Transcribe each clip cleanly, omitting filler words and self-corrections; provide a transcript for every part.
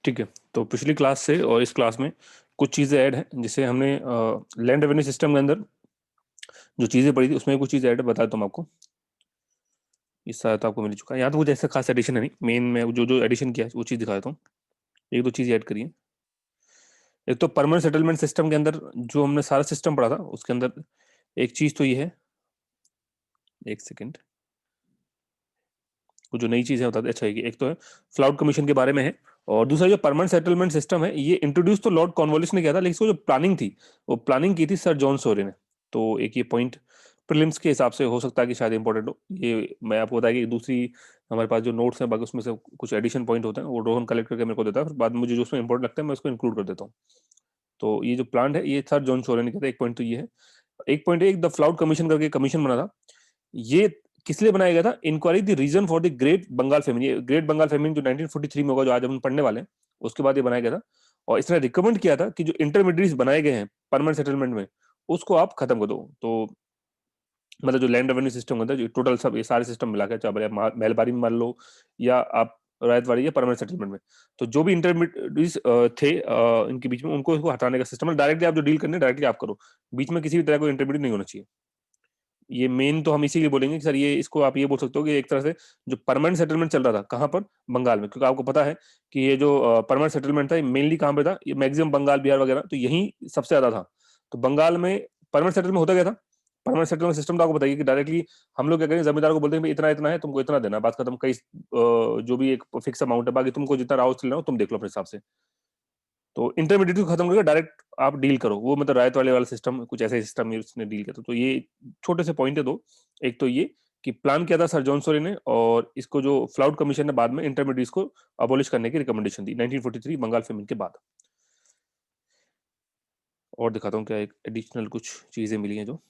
ठीक है, तो पिछली क्लास से और इस क्लास में कुछ चीज़ें ऐड हैं, जिसे हमने लैंड रेवेन्यू सिस्टम के अंदर जो चीज़ें पढ़ी थी उसमें कुछ चीज़ें ऐड बताता हूँ आपको। इस साथ आपको मिल चुका है, यहाँ तो कुछ ऐसा खास एडिशन है नहीं, मेन में जो जो एडिशन किया है वो चीज़ दिखा देता हूँ। एक दो चीज़ ऐड करिए। एक तो परमानेंट सेटलमेंट सिस्टम के अंदर जो हमने सारा सिस्टम पढ़ा था उसके अंदर एक चीज़ तो ये है, एक सेकेंड, वो जो नई चीज़ है बता दे। अच्छा, एक तो है फ्लाउड कमीशन के बारे में है, और दूसरा जो परमानेंट सेटलमेंट सिस्टम है ये इंट्रोड्यूस तो लॉर्ड कॉर्नवालिस ने किया था, लेकिन इसको जो प्लानिंग थी वो प्लानिंग की थी सर जॉन सोरे ने। तो एक ये पॉइंट प्रीलिम्स के हिसाब से हो सकता है कि शायद इंपॉर्टेंट हो। ये मैं आपको बताया कि दूसरी हमारे पास जो नोट्स हैं बाकी उसमें से कुछ एडिशन पॉइंट होते हैं, वो रोहन कलेक्ट करके मेरे को देता है, फिर बाद में मुझे जो उसमें इंपॉर्टेंट लगता है मैं उसको इंक्लूड कर देता हूँ। तो ये जो प्लान है ये सर जॉन सोरे ने किया था। एक पॉइंट तो ये है। एक पॉइंट है, एक द फ्लाउड कमीशन करके कमीशन बना था। ये किस लिए बनाया गया था? Inquiry the reason for the great Bengal famine. ये ग्रेट बंगाल फेमिन जो 1943 में होगा, जो आज हम पढ़ने वाले हैं, उसके बाद ये बनाया गया था। और इसने रिकमेंड किया था कि जो इंटरमीडिएट्स बनाए गए हैं परमानेंट सेटलमेंट में उसको आप खत्म कर दो। तो मतलब जो लैंड रेवेन्यू सिस्टम होता है, जो टोटल सब ये सारे सिस्टम मिला के, चाहे आप महलबारी में मान लो या आप रायतवाड़ी या परमानेंट सेटलमेंट में, तो जो भी इंटरमीडिएट्स थे इनके बीच में, उनको इसको हटाने का सिस्टम है। डायरेक्टली आप जो डील करने डायरेक्टली आप करो, बीच में किसी भी तरह को इंटरमीडिएट नहीं होना चाहिए। ये मेन तो हम इसीलिए बोलेंगे कि सर ये इसको आप ये बोल सकते हो कि एक तरह से जो परमानेंट सेटलमेंट चल रहा था कहाँ पर, बंगाल में, क्योंकि आपको पता है कि ये जो परमानेंट सेटलमेंट था ये मेनली कहाँ पे था, ये मैक्सिमम बंगाल बिहार वगैरह तो यही सबसे ज्यादा था। तो बंगाल में परमानेंट सेटलमेंट होता गया था। परमानेंट सेटलमेंट सिस्टम तो आपको बताइए कि डायरेक्टली हम लोग क्या करेंगे, जमींदार को बोलते हैं भाई इतना इतना है तुमको इतना देना, बात खत्म। कई जो भी एक फिक्स अमाउंट है, बाकी तुमको जितना राउस लेना हो तुम देख लो अपने हिसाब से। तो इंटरमीडिएट को खत्म करके डायरेक्ट आप डील करो, वो मतलब रायत वाले वाला सिस्टम कुछ ऐसे सिस्टम उसने डील किया था। तो ये छोटे से पॉइंट है दो। एक तो ये कि प्लान किया था सर जॉन सोरे ने, और इसको जो फ्लाउड कमीशन ने बाद में इंटरमीडिएट्स को अबॉलिश करने की रिकमेंडेशन दी 1943 बंगाल फेमिन के बाद। और दिखाता हूँ क्या एक एडिशनल कुछ चीजें मिली हैं जो,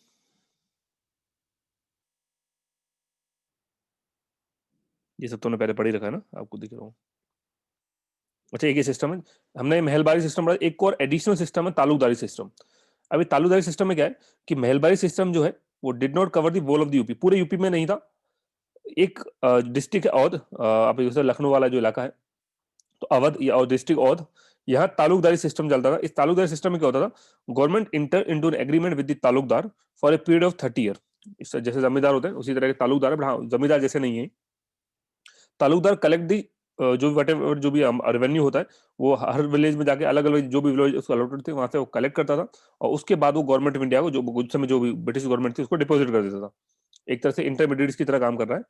ये सब तो ने पहले पढ़ ही रखा है ना, आपको दिख रहा हूँ। अच्छा, एक ये सिस्टम है, हमने महलबारी सिस्टम पढ़ा। एक और एडिशनल सिस्टम है तालुकदारी सिस्टम। अभी तालुकदारी सिस्टम में क्या है कि महलबारी सिस्टम जो है वो did not cover the whole of the UP, पूरे यूपी में नहीं था। एक डिस्ट्रिक्ट है औध, आप जैसे लखनऊ वाला जो इलाका है, तो अवध या और डिस्ट्रिक्ट औध, यहाँ तालुकदारी सिस्टम चलता था। इस तालुकदारी सिस्टम में क्या होता था, government inter into an agreement with the Talukdar for a period of 30 year. इस जैसे जमींदार होते हैं उसी तरह के तालुकदार है, but हाँ जमींदार जैसे नहीं है। तालुकदार कलेक्ट दी जो whatever जो भी रेवेन्यू होता है वो हर विलेज में जाके अलग अलग जो भी विलेज उसको अलॉटेड थे वहां से वो कलेक्ट करता था, और उसके बाद वो गवर्नमेंट ऑफ इंडिया को जो उस समय जो भी ब्रिटिश गवर्नमेंट थी उसको डिपॉजिट कर देता था। एक तरह से इंटरमीडिएट्स की तरह काम कर रहा है।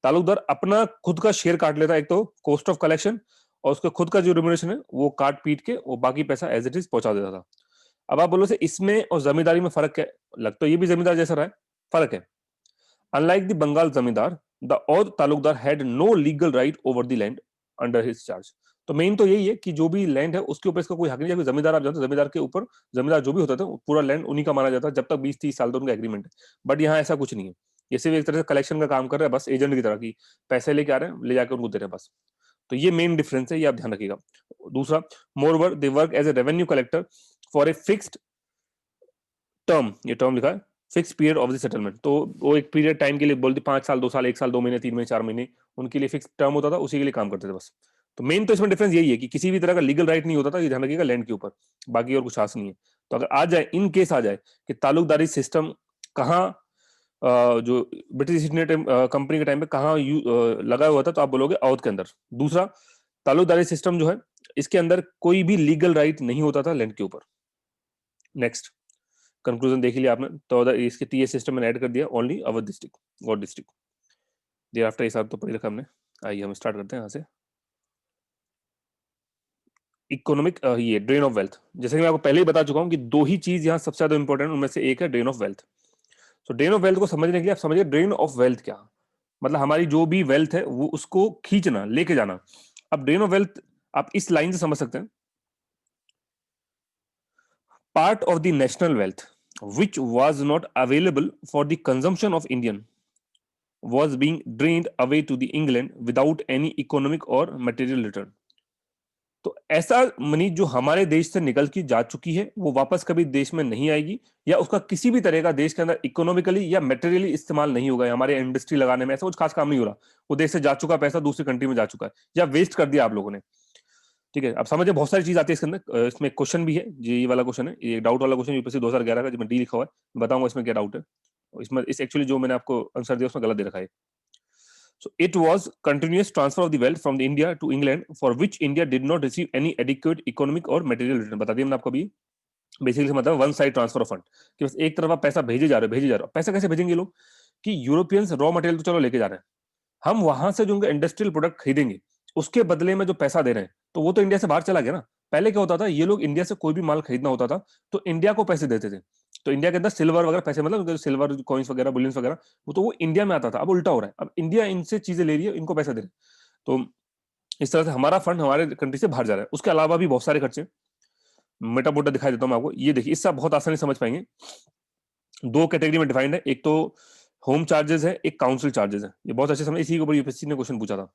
तालुकदार अपना खुद का शेयर काट लेता है, एक तो कॉस्ट ऑफ कलेक्शन, और उसका खुद का जो रिम्यूनरेशन है वो काट पीट के वो बाकी पैसा एज इट इज पहुंचा देता था। अब आप बोलो से इसमें और जमींदारी में फर्क क्या है? लग तो ये भी जमींदार जैसा रहा है, फर्क है। Unlike the Bengal zamindar, the और talukdar had no legal right over the land under his charge. तो मेन तो यही है कि जो भी लैंड है उसके ऊपर इसका कोई हक नहीं है। जमींदार आप जानते हो, जमींदार के ऊपर जमींदार जो भी होता था पूरा लैंड उन्हीं का माना जाता है जब तक 20-30 साल तक उनका एग्रीमेंट है। बट यहाँ ऐसा कुछ नहीं है, ये सिर्फ एक तरह से कलेक्शन का काम कर रहे हैं, बस एजेंट की तरह की पैसे लेके आ रहे हैं, ले जाकर उनको दे रहे हैं बस। तो ये मेन डिफरेंस है, ये आप ध्यान रखिएगा। दूसरा, moreover they work as a revenue collector for a fixed term, ये टर्म लिखा है fix period of the settlement. तो वो एक पीरियड टाइम के लिए बोलते 5 साल 2 साल 1 साल 2 महीने 3 महीने 4 महीने, उनके लिए फिक्स टर्म होता था, उसी के लिए काम करते थे बस। तो मेन तो इसमें डिफरेंस यही है कि किसी भी तरह का लीगल राइट नहीं होता था, ये ध्यान रखिएगा, लैंड के ऊपर। बाकी और कुछ खास नहीं है। तो अगर आ जाए इन केस आ जाए कि तालुकदारी सिस्टम कहाँ जो ब्रिटिश ईस्ट इंडिया कंपनी के टाइम पे कहाँ लगा हुआ था, तो आप बोलोगे अवध के अंदर। दूसरा, तालुकदारी सिस्टम जो है इसके अंदर कोई भी लीगल राइट नहीं होता था लैंड के ऊपर। नेक्स्ट, कंक्लूजन देख लिया आपने, तो इसके टीए सिस्टम में ऐड कर दिया ओनली अवध डिस्ट्रिक्ट और डिस्ट्रिक्ट। देर आफ्टर ये साथ तो पढ़ी रखा हमने। आइए हम स्टार्ट करते हैं यहाँ से। इकोनॉमिक ये ड्रेन ऑफ वेल्थ, जैसे कि मैं आपको पहले ही बता चुका हूँ कि दो ही चीज यहाँ सबसे ज्यादा इंपॉर्टेंट उनमें से एक है ड्रेन ऑफ वेल्थ। तो ड्रेन ऑफ वेल्थ को समझने के लिए आप समझिए ड्रेन ऑफ वेल्थ क्या, मतलब हमारी जो भी वेल्थ है वो उसको खींचना, लेके जाना। अब ड्रेन ऑफ वेल्थ आप इस लाइन से समझ सकते हैं, part of the national wealth which was not available for the consumption of Indian was being drained away to the England without any economic or material return। तो ऐसा money जो हमारे देश से निकल की जा चुकी है वो वापस कभी देश में नहीं आएगी, या उसका किसी भी तरह का देश के अंदर इकोनॉमिकली या मटेरियली इस्तेमाल नहीं होगा। हमारे इंडस्ट्री लगाने में ऐसा कुछ खास काम नहीं हो रहा, वो देश से जा चुका पैसा दूसरी कंट्री में जा चुका है या वेस्ट कर दिया आप लोगों ने। ठीक है, अब समझे बहुत सारी चीज आती है इसके अंदर। इसमें क्वेश्चन भी है, ये वाला क्वेश्चन है, ये डाउट वाला क्वेश्चन यूपीएससी 2011 का, जिसमें डी लिखा हुआ है, बताऊंगा इसमें क्या डाउट है। इसमें इस एक्चुअली जो मैंने आपको आंसर दिया उसमें गलत दे रखा है। So it was continuous transfer of the wealth from the India to England, for which India did not receive any adequate economic or material return। बता दिया मैंने आपको अभी। बेसिकली मतलब one side transfer of fund, कि बस एक तरफ आप पैसा भेजे जा रहे हो, भेजे जा रहे हो। पैसा कैसे भेजेंगे लोग, कि यूरोपियंस रॉ मटेरियल तो चलो लेके जा रहे हैं, हम वहां से जो उनका इंडस्ट्रियल प्रोडक्ट खरीदेंगे, उसके बदले में जो पैसा दे रहे हैं, तो वो तो इंडिया से बाहर चला गया ना। पहले क्या होता था, ये लोग इंडिया से कोई भी माल खरीदना होता था तो इंडिया को पैसे देते थे, तो इंडिया के अंदर सिल्वर वगैरह पैसे, मतलब सिल्वर कॉइन्स वगैरह, बुलियंस वगैरह, वो तो वो इंडिया में आता था। अब उल्टा हो रहा है, अब इंडिया इनसे चीजें ले रही है, इनको पैसे दे रहे हैं। तो इस तरह से हमारा फंड हमारे कंट्री से बाहर जा रहा है। उसके अलावा भी बहुत सारे खर्चे, मोटा मोटा दिखाई देता हूं मैं आपको। ये देखिए, इससे आप बहुत आसानी समझ पाएंगे। दो कैटेगरी में डिफाइंड है, एक तो होम चार्जेस है, एक काउंसिल चार्जेस है। ये बहुत अच्छे समझ, इसी के ऊपर यूपीएससी ने क्वेश्चन पूछा था।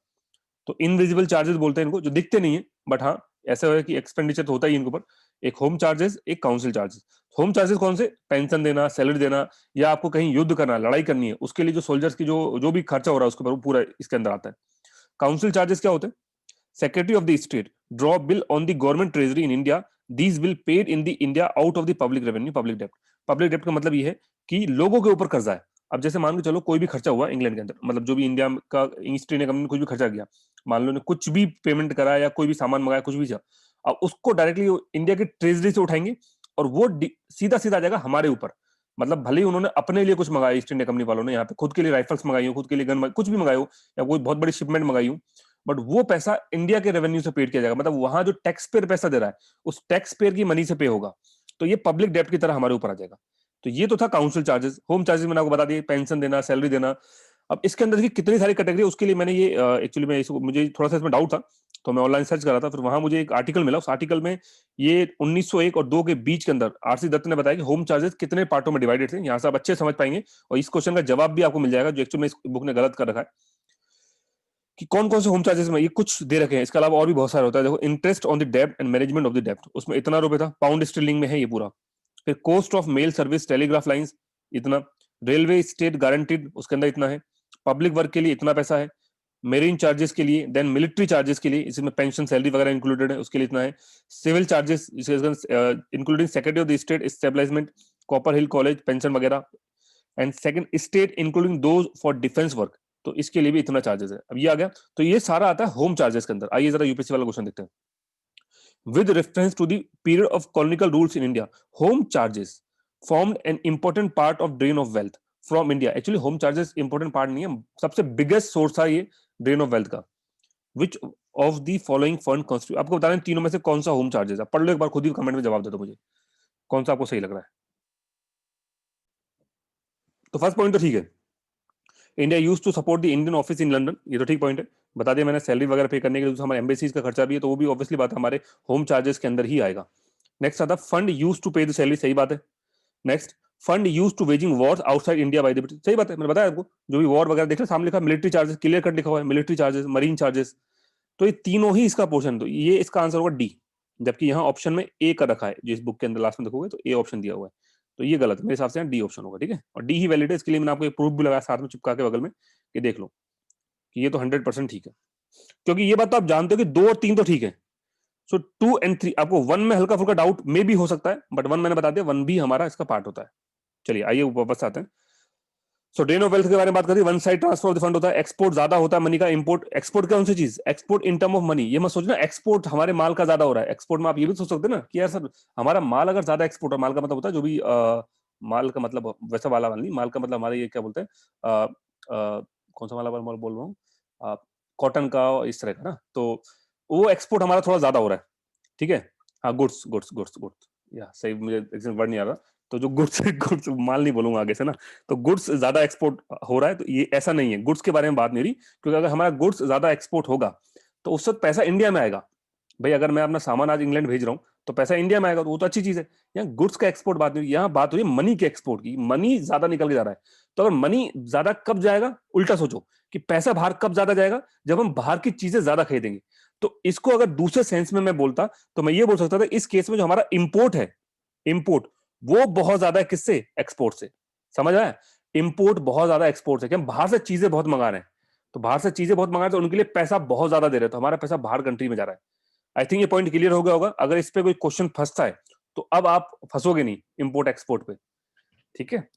तो इनविजिबल चार्जेस बोलते हैं इनको, जो दिखते नहीं है, बट हाँ ऐसा है कि एक्सपेंडिचर तो होता ही इनके ऊपर। एक होम चार्जेस, एक काउंसिल चार्जेस। होम चार्जेस कौन से, पेंशन देना, सैलरी देना, या आपको कहीं युद्ध करना, लड़ाई करनी है, उसके लिए जो सोल्जर्स की जो जो भी खर्चा हो रहा है उसके ऊपर, वो पूरा इसके अंदर आता है। काउंसिल चार्जेस क्या होते हैं, secretary of the state draw bill on the government treasury in India, these bill paid in the India out of the public revenue, public dept. Public डेप्ट का मतलब ये है कि लोगों के ऊपर कर्जा है। अब जैसे मान के चलो कोई भी खर्चा हुआ इंग्लैंड के अंदर, मतलब जो भी इंडिया का ईस्ट इंडिया कंपनी ने कुछ भी खर्चा किया, मान लो ने कुछ भी पेमेंट करा या कोई भी सामान मंगाया, कुछ भी किया, अब उसको डायरेक्टली इंडिया की ट्रेजरी से उठाएंगे और वो सीधा सीधा जाएगा हमारे ऊपर। मतलब भले ही उन्होंने अपने लिए कुछ मंगाया, ईस्ट इंडिया कंपनी वालों ने यहाँ पे खुद के लिए राइफल्स मंगाई हो, खुद के लिए गन, कुछ भी मंगाई हो, या कोई बहुत बड़ी शिपमेंट मंगाई हो, बट वो पैसा इंडिया के रेवेन्यू से पेड किया जाएगा। मतलब वहां जो टैक्स पेयर पैसा दे रहा है, उस टैक्स पेयर की मनी से पे होगा, तो ये पब्लिक डेप्ट की तरह हमारे ऊपर आ जाएगा। तो ये तो था काउंसिल चार्जेस। होम चार्जेस मैंने आपको बता दिए, पेंशन देना, सैलरी देना। अब इसके अंदर कितनी सारी कैटेगरी, उसके लिए मैंने ये एक्चुअली मैं मुझे थोड़ा सा इसमें डाउट था, तो मैं ऑनलाइन सर्च कर रहा था, फिर वहां मुझे एक आर्टिकल मिला। उस आर्टिकल में ये 1901 और 2 के बीच के अंदर आरसी दत्त ने बताया कि होम चार्जेस कितने पार्टों में डिवाइडेड थे। यहां से आप अच्छे समझ पाएंगे, और इस क्वेश्चन का जवाब भी आपको मिल जाएगा, जो एक्चुअली में इस बुक ने गलत कर रखा है, कि कौन कौन से होम चार्जेस में ये कुछ दे रखे हैं। इसके अलावा और भी बहुत सारे होता है। देखो, इंटरेस्ट ऑन द डेब्ट एंड मैनेजमेंट ऑफ द डेब्ट, उसमें इतना रुपए था, पाउंड स्टर्लिंग में है ये पूरा। फिर cost of male service telegraph lines इतना, रेलवे स्टेट गारंटीड उसके अंदर इतना है, पब्लिक वर्क के लिए इतना पैसा है, मेरीन चार्जेस के लिए, देन मिलिट्री चार्जेस के लिए, इसमें पेंशन सैलरी वगैरह इंक्लूडेड है, उसके लिए इतना है, civil charges including secretary of the state establishment, copper hill college pension वगैरह, and second state including those for defence work, तो इसके लिए भी इतना चार्जेस है। अब ये आ गया, तो ये सारा आता है होम चार्जेस के अंदर। आइए जरा यूपीएससी वाला क्वेश्चन देखते हैं। With reference to the period of colonial rules in India, home charges formed an important part of drain of wealth from India। Actually, home charges important part नहीं है, सबसे biggest source था ये drain of wealth का। Which of the following fund constitute, आपको बता रहे हैं तीनों में से कौन सा होम चार्जेस है। पढ़ लो एक बार खुद ही, कमेंट में जवाब दे दो मुझे, कौन सा आपको सही लग रहा है। तो फर्स्ट पॉइंट तो ठीक है, India used to support the Indian Office in London, ये तो ठीक पॉइंट है, बता दिया मैंने। सैलरी वगैरह पे करने के लिए हमारे एम्बेसीज का खर्चा भी है, तो वो भी ऑब्वियसली बात है हमारे होम चार्जेस के अंदर ही आएगा। नेक्स्ट आता fund used to pay the salary, सही बात है। Next, fund used to waging wars outside India by the British, सही बात है, मैंने बताया आपको। जो भी वॉर वगैरह देख लो, सामने लिखा मिलिट्री चार्जेस, क्लियर कट लिखा हुआ है, मिलिट्री चार्जेस, मरीन चार्जेस, तो ये तीनों ही इसका पोर्शन, तो ये इसका आंसर होगा डी। जबकि यहाँ ऑप्शन में ए का रखा है, जिस बुक के अंदर लास्ट में देखोगे तो ए ऑप्शन दिया हुआ है, तो ये गलत है मेरे हिसाब से, डी ऑप्शन होगा। ठीक है, और डी ही वैलिड है, इसके लिए मैंने आपको एक प्रूफ भी लगाया साथ में चिपका के बगल में, कि देख लो कि ये तो 100% ठीक है। क्योंकि ये बात तो आप जानते हो कि 2 और 3 तो ठीक है, सो 2 एंड 3, आपको 1 में हल्का फुल्का डाउट में भी हो सकता है, बट 1 मैंने बता दिया, 1 भी हमारा इसका पार्ट होता है। चलिए आइए वापस आते हैं। सो ड्रेन ऑफ वेल्थ के बारे में बात करें, one side transfer of the fund होता है, एक्सपोर्ट ज्यादा होता है मनी का, इंपोर्ट, एक्सपोर्ट कौन सी चीज, export in term of money. ये मत सोचना एक्सपोर्ट हमारे माल का ज्यादा हो रहा है, एक्सपोर्ट में आप ये भी सोच सकते हैं ना कि यार सर हमारा माल अगर ज्यादा एक्सपोर्ट, माल का मतलब होता है जो भी माल का मतलब वैसा वाला माल नहीं, माल का मतलब हमारे ये क्या बोलते हैं, कौन सा माल बोल रहा हूँ, कॉटन का, इस तरह का ना, तो वो एक्सपोर्ट हमारा थोड़ा ज्यादा हो रहा है। ठीक है, हाँ, गुड्स गुड्स गुड्स गुड्स, या सही, मुझे वर्ड नहीं आ रहा, तो जो गुड्स गुड्स माल नहीं बोलूंगा आगे से ना, तो गुड्स ज्यादा एक्सपोर्ट हो रहा है, तो ये ऐसा नहीं है, गुड्स के बारे में बात नहीं रही, क्योंकि अगर हमारा गुड्स ज्यादा एक्सपोर्ट होगा तो उस वक्त पैसा इंडिया में आएगा। भाई अगर मैं अपना सामान आज इंग्लैंड भेज रहा हूँ तो पैसा इंडिया में आएगा, तो वो तो अच्छी चीज है। यहाँ गुड्स का एक्सपोर्ट बात नहीं, यहाँ बात हो रही है मनी के एक्सपोर्ट की, मनी ज्यादा निकल के जा रहा है। तो अगर मनी ज्यादा कब जाएगा, उल्टा सोचो कि पैसा बाहर कब ज्यादा जाएगा, जब हम बाहर की चीजें ज्यादा खरीदेंगे। तो इसको अगर दूसरे सेंस में मैं बोलता तो मैं ये बोल सकता था, इस केस में जो हमारा इंपोर्ट है, इंपोर्ट वो बहुत ज्यादा है किससे, एक्सपोर्ट से। समझ आया, इंपोर्ट बहुत ज्यादा एक्सपोर्ट से, क्या हम बाहर से चीजें बहुत मंगा रहे हैं, तो बाहर से चीजें बहुत मंगा रहे हैं, तो उनके लिए पैसा बहुत ज्यादा दे रहे हैं, तो हमारा पैसा बाहर कंट्री में जा रहा है। आई थिंक ये पॉइंट क्लियर हो गया होगा। अगर इस पे कोई क्वेश्चन फंसता है तो अब आप फंसोगे नहीं इंपोर्ट एक्सपोर्ट पे, ठीक है।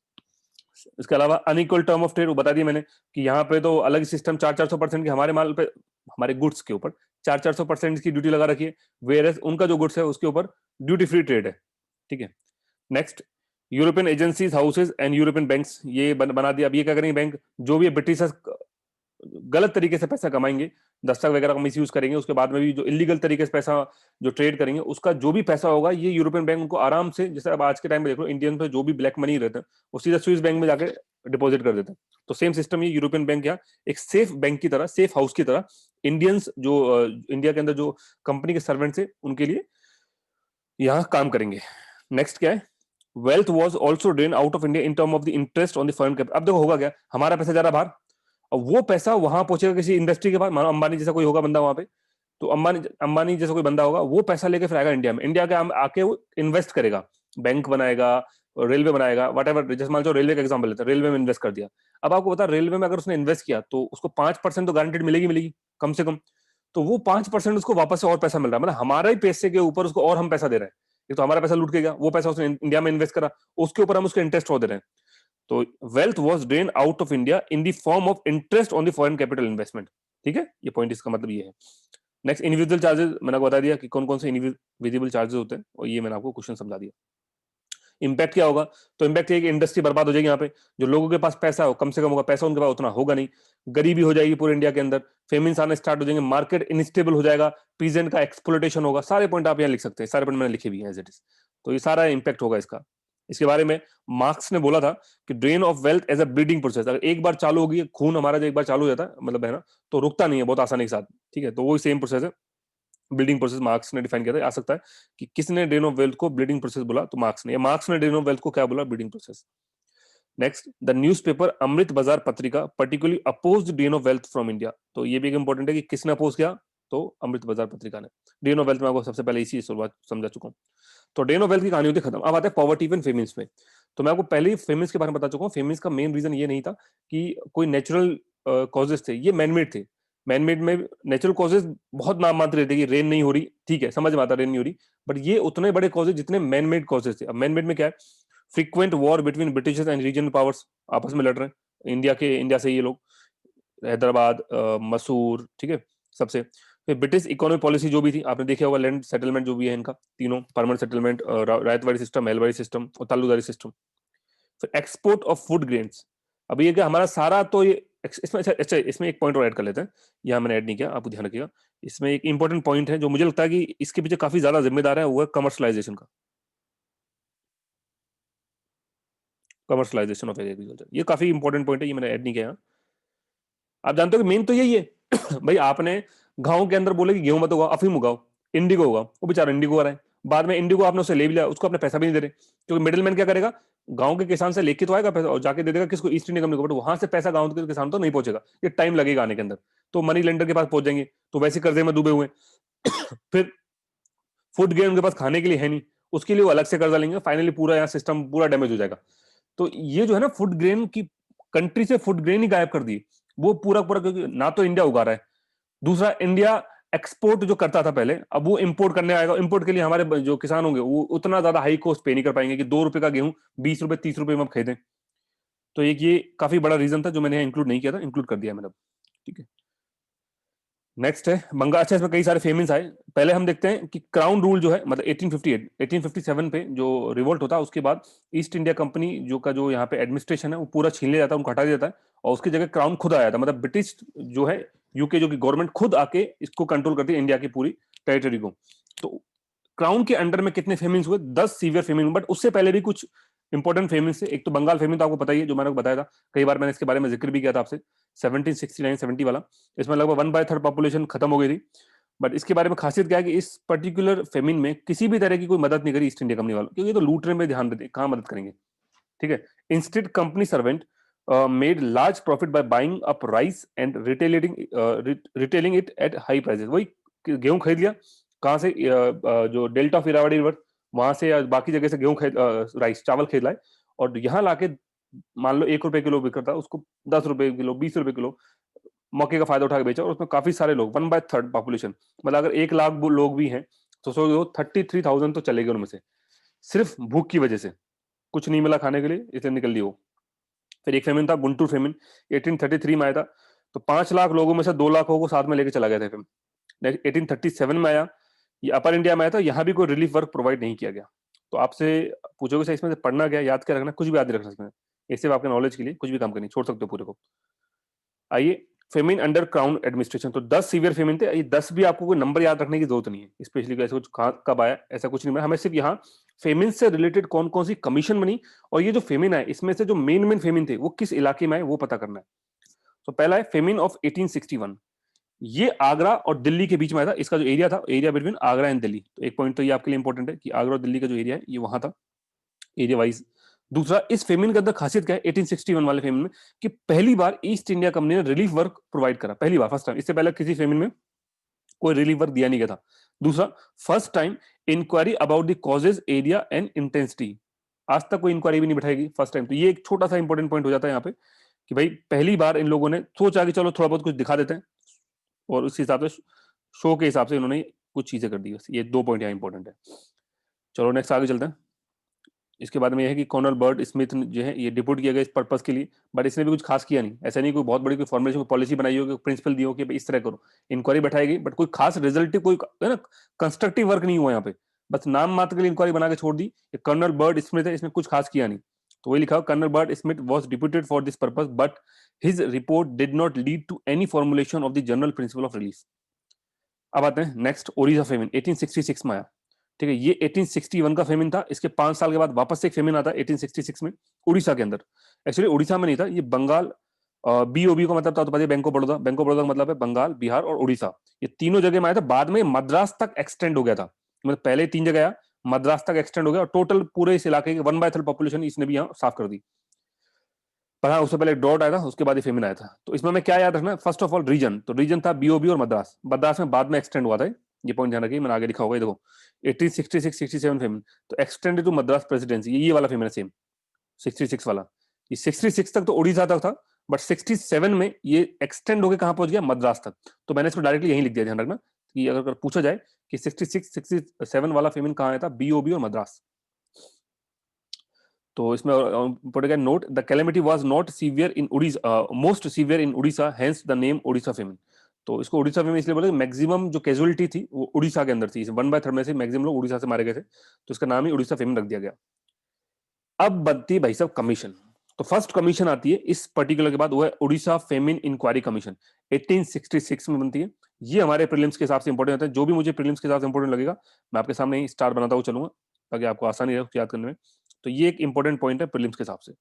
इसके अलावा अनइक्वल टर्म ऑफ ट्रेड बता दिया मैंने कि यहाँ पे तो अलग सिस्टम 400-400% की हमारे माल पे, हमारे गुड्स के ऊपर 400-400% की ड्यूटी लगा रखी है, वेयर उनका जो गुड्स है उसके ऊपर ड्यूटी फ्री ट्रेड है, ठीक है। Next, European agencies, houses and European banks, ये बना दिया। अब ये क्या करेंगे, बैंक जो भी ब्रिटिश गलत तरीके से पैसा कमाएंगे, दस्तक वगैरह का मिस यूज करेंगे, उसके बाद में भी जो इलीगल तरीके से पैसा जो ट्रेड करेंगे उसका जो भी पैसा होगा, ये यूरोपियन बैंक उनको आराम से, जैसे अब आज के टाइम में देख लो इंडियन पे जो भी ब्लैक मनी रहता है वो सीधा स्विस बैंक में जाके डिपॉजिट कर देते हैं। तो सेम सिस्टम ये यूरोपियन बैंक या एक सेफ बैंक की तरह, सेफ हाउस की तरह इंडियंस जो इंडिया के अंदर जो कंपनी के सर्वेंट्स है उनके लिए यहाँ काम करेंगे। नेक्स्ट क्या है, wealth was also drain out of India in term of the interest on the foreign capital. अब देखो होगा क्या, हमारा पैसा जा रहा बाहर, और वो पैसा वहां पहुंचेगा किसी इंडस्ट्री के पास, मानो अंबानी जैसा कोई होगा बंदा वहां पे, तो अंबानी जैसा कोई बंदा होगा, वो पैसा लेके फिर आएगा इंडिया में, इंडिया के आके वो इन्वेस्ट करेगा, बैंक बनाएगा, रेलवे बनाएगा, वट एवर। जैसे मान लो रेलवे का एग्जाम्पल लेते हैं, रेलवे में इन्वेस्ट कर दिया। अब आपको पता रेलवे में अगर उसने इन्वेस्ट किया तो उसको 5% तो गारंटेड मिलेगी मिलेगी कम से कम। तो वो 5% उसको वापस से और पैसा मिल रहा है, मतलब हमारे ही पैसे के ऊपर उसको और हम पैसा दे रहे हैं। एक तो हमारा पैसा लूट के गया, वो पैसा उसने इंडिया में इन्वेस्ट करा, उसके ऊपर हम उसको इंटरेस्ट और दे रहे हैं। तो wealth was drain out of India in the form of interest on the foreign capital investment, ठीक है। ये पॉइंट इसका मतलब ये है। नेक्स्ट, इंडिविजुअल चार्जेस, मैंने आपको बता दिया कि कौन कौन से विजिबल चार्जेस होते हैं, और ये मैंने आपको क्वेश्चन समझा दिया। इंपैक्ट क्या होगा, तो इंपैक्ट ये कि इंडस्ट्री बर्बाद हो जाएगी, यहाँ पे जो लोगों के पास पैसा हो कम से कम होगा, पैसा उनके पास उतना होगा नहीं, गरीबी हो जाएगी पूरे इंडिया के अंदर, फेमिन्स आने स्टार्ट हो जाएंगे, मार्केट इनस्टेबल हो जाएगा, पीजेंट का एक्सप्लोटेशन होगा। सारे पॉइंट आप यहाँ लिख सकते हैं, सारे पॉइंट मैंने लिखे भी हैं एज इट इज। तो ये सारा इंपैक्ट होगा इसका। इसके बारे में मार्क्स ने बोला था कि drain of wealth as a bleeding process, अगर एक बार चालू होगी, खून हमारा जो एक बार चालू हो जाता है मतलब है ना, तो रुकता नहीं है बहुत आसानी के साथ, ठीक है। तो वही सेम प्रोसेस है, ब्लीडिंग प्रोसेस मार्क्स ने डिफाइन किया था। आ सकता है कि किसने ड्रेन ऑफ वेल्थ को ब्लीडिंग प्रोसेस बोला, तो मार्क्स ने, या मार्क्स ने ड्रेन ऑफ वेल्थ को क्या बोला, bleeding process. Next, the newspaper Amrit Bazar Patrika particularly opposed drain of wealth from India. तो ये भी एक इंपॉर्टेंट है कि किसने अपोज किया, तो अमृत बाजार पत्रिका ने। ड्रेन ऑफ वेल्थ में आपको सबसे पहले इसी समझा चुका हूं। तो ड्रेन ऑफ वेल्थ की कहानी होती है खत्म। अब आता है पॉवर्टी एंड फेमिन्स में। तो मैं आपको पहले ही फेमिन्स के बारे में बता चुका हूँ। फेमिन्स का मेन रीजन ये नहीं था कि कोई नेचुरल कॉजेस थे, ये मैनमेड थे। मैनमेड में नेचुरल कॉजेज बहुत नाम मात्र रहते, कि रेन नहीं हो रही, ठीक है, समझ में आता रेन नहीं हो रही, बट ये उतने बड़े कॉजेज जितने मैनमेड कॉजेज थे। अब मैनमेड में क्या है, frequent war between British and regional powers, आपस में लड़ रहे हैं, इंडिया से ये लोग, हैदराबाद, मसूर, ठीक है, सबसे। फिर ब्रिटिश इकोनॉमिक पॉलिसी जो भी थी, आपने देखा होगा, लैंड सेटलमेंट जो भी है इनका, तीनों, permanent settlement, Ryotwari system, Mahalwari system और तालुकदारी सिस्टम। फिर एक्सपोर्ट ऑफ फूड ग्रेन्स। अब ये क्या, हमारा सारा तो ये इसमें, अच्छा इसमें एक पॉइंट और ऐड कर लेते हैं, यहाँ मैंने ऐड नहीं किया, आपको ध्यान रखिएगा। इसमें एक इंपॉर्टेंट पॉइंट है जो मुझे लगता है कि इसके पीछे काफी ज्यादा जिम्मेदार है, वो है कमर्शलाइजेशन का, कमर्शलाइजेशन ऑफ एग्रीकल्चर। ये काफी इंपॉर्टेंट पॉइंट है, ये मैंने ऐड नहीं किया यहाँ। आप जानते हो कि मेन तो यही है भाई, आपने गांव के अंदर बोले कि गेहूं मत उगाओ, अफीम उगाओ, इंडिगो उगाओ, वो बेचारा इंडिगो आ रहा है, बाद में इंडिगो आपने उसे ले लिया, उसको अपने पैसा भी नहीं दे रहे, क्योंकि मिडिल मैन क्या करेगा, गांव के किसान से लेके तो आएगा पैसा और जाके दे देगा किसको, ईस्ट इंडिया कंपनी को, बट वहां से पैसा गांव के किसान तो नहीं पहुंचेगा, ये टाइम लगेगा आने के अंदर। तो मनी लेंडर के पास पहुंच जाएंगे, तो वैसे कर्जे में डूबे हुए फिर फूड ग्रेन उनके पास खाने के लिए है नहीं, उसके लिए वो अलग से कर्जा लेंगे, फाइनली पूरा यहाँ सिस्टम पूरा डैमेज हो जाएगा। तो ये जो है ना, फूड ग्रेन की कंट्री से फूड ग्रेन ही गायब कर दी वो पूरा पूरा, क्योंकि ना तो इंडिया उगा रहा है, दूसरा इंडिया एक्सपोर्ट जो करता था पहले, अब वो इंपोर्ट करने आएगा। इंपोर्ट के लिए हमारे जो किसान होंगे वो उतना ज्यादा हाई कॉस्ट पे नहीं कर पाएंगे कि 2 रुपए का गेहूं 20 रुपए 30 रुपए में आप खरीदें। तो ये काफी बड़ा रीजन था जो मैंने इंक्लूड नहीं किया था, इंक्लूड कर दिया मैंने, ठीक है। नेक्स्ट है बंगाल। अच्छा, इसमें कई सारे फेमस आए। पहले हम देखते हैं कि क्राउन रूल जो है, मतलब 1858 1857 पे जो रिवोल्ट होता है, उसके बाद ईस्ट इंडिया कंपनी जो यहाँ पे एडमिनिस्ट्रेशन है वो पूरा छीन लिया जाता है, उनको हटा दिया जाता है, और उसकी जगह क्राउन खुद आया था, मतलब ब्रिटिश जो है, यूके जो की गवर्नमेंट खुद आके इसको कंट्रोल करती है, इंडिया की पूरी टेरिटरी को। तो क्राउन के अंडर में कितने फेमिन्स हुए, 10 सीवियर फेमिन, बट उससे पहले भी कुछ इंपॉर्टेंट फेमिन्स थे। एक तो बंगाल फेमिन, तो आपको पता ही है, जो मैंने बताया था, कई बार मैंने इसके बारे में जिक्र भी किया था आपसे, 1769-70 वाला। इसमें लगभग 1/3 पॉपुलेशन खत्म हो गई थी। बट इसके बारे में खासियत क्या है कि इस पर्टिकुलर फेमिन में किसी भी तरह की कोई मदद नहीं करी ईस्ट इंडिया कंपनी वालों, क्योंकि तो लूटने में ध्यान देते, कहां मदद करेंगे, ठीक है। Instead company servant made large profit by buying up rice and retailing it at high prices. वही गेहूं खरीद लिया, कहां से, जो डेल्टा ऑफ इरावदी रिवर, वहां से या बाकी जगह से गेहूं खरीद, राइस चावल खरीद लाए, और यहाँ लाके मान लो 1 रुपए किलो बिक रहा था, उसको 10 रुपए किलो 20 रुपए किलो मौके का फायदा उठा के बेचा, और उसमें काफी सारे लोग, 1/3 पॉपुलेशन, मतलब अगर 1 लाख लोग भी हैं तो सोचो 33,000 तो चले गए उनमें से, सिर्फ भूख की वजह से, कुछ नहीं मिला खाने के लिए इसलिए निकल ली वो। फिर एक फेमिन था, गुंटूर फेमिन, 1833 में आया था, तो 5 लाख लोगों में से 2 लाखों को साथ में लेके चला गया था फेमिन। नेक्स्ट 1837 में आया, ये अपर इंडिया में आया था, यहाँ भी कोई रिलीफ वर्क प्रोवाइड नहीं किया गया। तो आपसे पूछोगे सर इसमें से पढ़ना क्या, याद क्या रखना, कुछ भी याद नहीं रख सकते, ये सिर्फ आपके नॉलेज के लिए, कुछ भी काम करनी, छोड़ सकते हो पूरे को। आइए, फेमिन अंडर क्राउन एडमिनिस्ट्रेशन, तो 10 सीवियर फेमिन थे, ये 10 भी आपको कोई नंबर याद रखने की जरूरत नहीं है, स्पेशली ऐसा कुछ कब आया ऐसा कुछ नहीं है, हमें सिर्फ यहाँ फेमिन से रिलेटेड कौन कौन सी कमीशन बनी, और ये जो फेमिन आए इसमें से जो मेन मेन फेमिन थे वो किस इलाके में आए वो पता करना है। तो पहला है फेमिन ऑफ 1861, ये आगरा और दिल्ली के बीच में आया था, इसका जो एरिया था, area between Agra and Delhi, तो एक पॉइंट तो ये आपके लिए इंपॉर्टेंट है कि आगरा और दिल्ली का जो एरिया है ये वहां था एरिया वाइज। दूसरा, इस फेमिन के अंदर खासियत क्या है 1861 वाले फेमिन में, कि पहली बार ईस्ट इंडिया कंपनी ने रिलीफ वर्क प्रोवाइड करा, पहली बार, फर्स्ट टाइम, इससे पहले किसी फेमिन में कोई रिलीफ वर्क दिया नहीं गया था। दूसरा, first time inquiry about the causes, area and intensity, आज तक कोई इंक्वायरी भी नहीं बैठाएगी, फर्स्ट टाइम, तो ये एक छोटा सा इंपॉर्टेंट पॉइंट हो जाता है यहाँ पे कि भाई पहली बार इन लोगों ने सोचा कि चलो थोड़ा बहुत कुछ दिखा देते हैं, और उस हिसाब से शो के हिसाब से इन्होंने कुछ चीजें कर दी, बस ये 2 पॉइंट यहाँ इंपॉर्टेंट है। चलो नेक्स्ट आगे चलते हैं। इसके बाद में यह है कि कर्नल बर्ड स्मिथ जो है ये डिप्यूट किया गया इस पर्पस के लिए, बट इसने भी कुछ खास किया नहीं, ऐसा नहीं कोई बहुत बड़ी कोई फॉर्मुलेशन पॉलिसी बनाई हो, प्रिंसिपल दी हो कि इस तरह करो, इंक्वायरी बैठाई गई, बट कोई खास रिजल्टिव कोई है ना कंस्ट्रक्टिव वर्क नहीं हुआ यहाँ पे, बस नाम मात्र के लिए इंक्वायरी बना के छोड़ दी। कर्नल बर्ड स्मिथ है, इसने कुछ खास किया नहीं, तो वही लिखा Colonel Baird Smith was deputed for this purpose but his report did not lead to any formulation of the general principle of relief. अब आते हैं नेक्स्ट, ओडिशा फेमिन 1866 में आया, ठीक है, ये 1861 का फेमिन था, इसके 5 साल के बाद वापस से एक फेमिन आता है 1866 में उड़ीसा के अंदर। एक्चुअली उड़ीसा में नहीं था, ये बंगाल, बीओबी का मतलब था तो पता, bank of Baroda, bank of Baroda का मतलब है बंगाल, बिहार और उड़ीसा, ये तीनों जगह में आया था, बाद में मद्रास तक एक्सटेंड हो गया था, मतलब पहले 3 जगह आया, मद्रास तक एक्सटेंड हो गया, और टोटल पूरे इस इलाके की 1/3 पॉपुलेशन इसने भी यहाँ साफ कर दी। पर हाँ, उससे पहले एक ड्रॉट आया था, उसके बाद ही फेमिन आया था। तो इसमें मैं क्या याद रखना, फर्स्ट ऑफ ऑल रीजन, तो रीजन था बीओबी और मद्रास, मद्रास में बाद में एक्सटेंड हुआ था, ये पॉइंट ध्यान रखिए, मैंने आगे लिखा होगा, देखो 1866-67 फेमिन, तो एक्सटेंडेड टू मद्रास प्रेसिडेंसी, ये वाला फेमिन है सेम 66 वाला, ये 66 तक तो उड़ीसा तक था, बट 67 में ये एक्सटेंड होकर कहां पहुंच गया, मद्रास तक। तो मैंने इसको डायरेक्टली यहीं लिख दिया, ध्यान रखना कि अगर पूछा जाए कि 66-67 वाला फेमिन कहां आया था, बीओबी और मद्रास। तो इसमें पड़ेगा note, the calamity was not severe in Orissa, most severe in Orissa, hence the name Orissa famine. तो इसको उड़ीसा फेमिन इसलिए बोले, मैक्सिमम जो कैजुअलिटी थी वो उड़ीसा के अंदर थी, 1/3 में से मैक्सिमम लोग उड़ीसा से मारे गए थे, तो इसका नाम ही उड़ीसा फेमिन रख दिया गया। अब बनती है भाई साहब कमीशन, तो फर्स्ट कमीशन आती है इस पर्टिकुलर के बाद, वो है उड़ीसा फेमिन इंक्वायरी कमीशन, 1866 में बनती है। ये हमारे प्रीलिम्स के हिसाब से इंपॉर्टेंट होता है, जो भी मुझे प्रीलिम्स के हिसाब से इंपॉर्टेंट लगेगा मैं आपके सामने ही स्टार बनाता हुआ चलूंगा, ताकि आपको आसानी रहे याद करने में। तो ये एक इंपॉर्टेंट पॉइंट है प्रीलिम्स के हिसाब से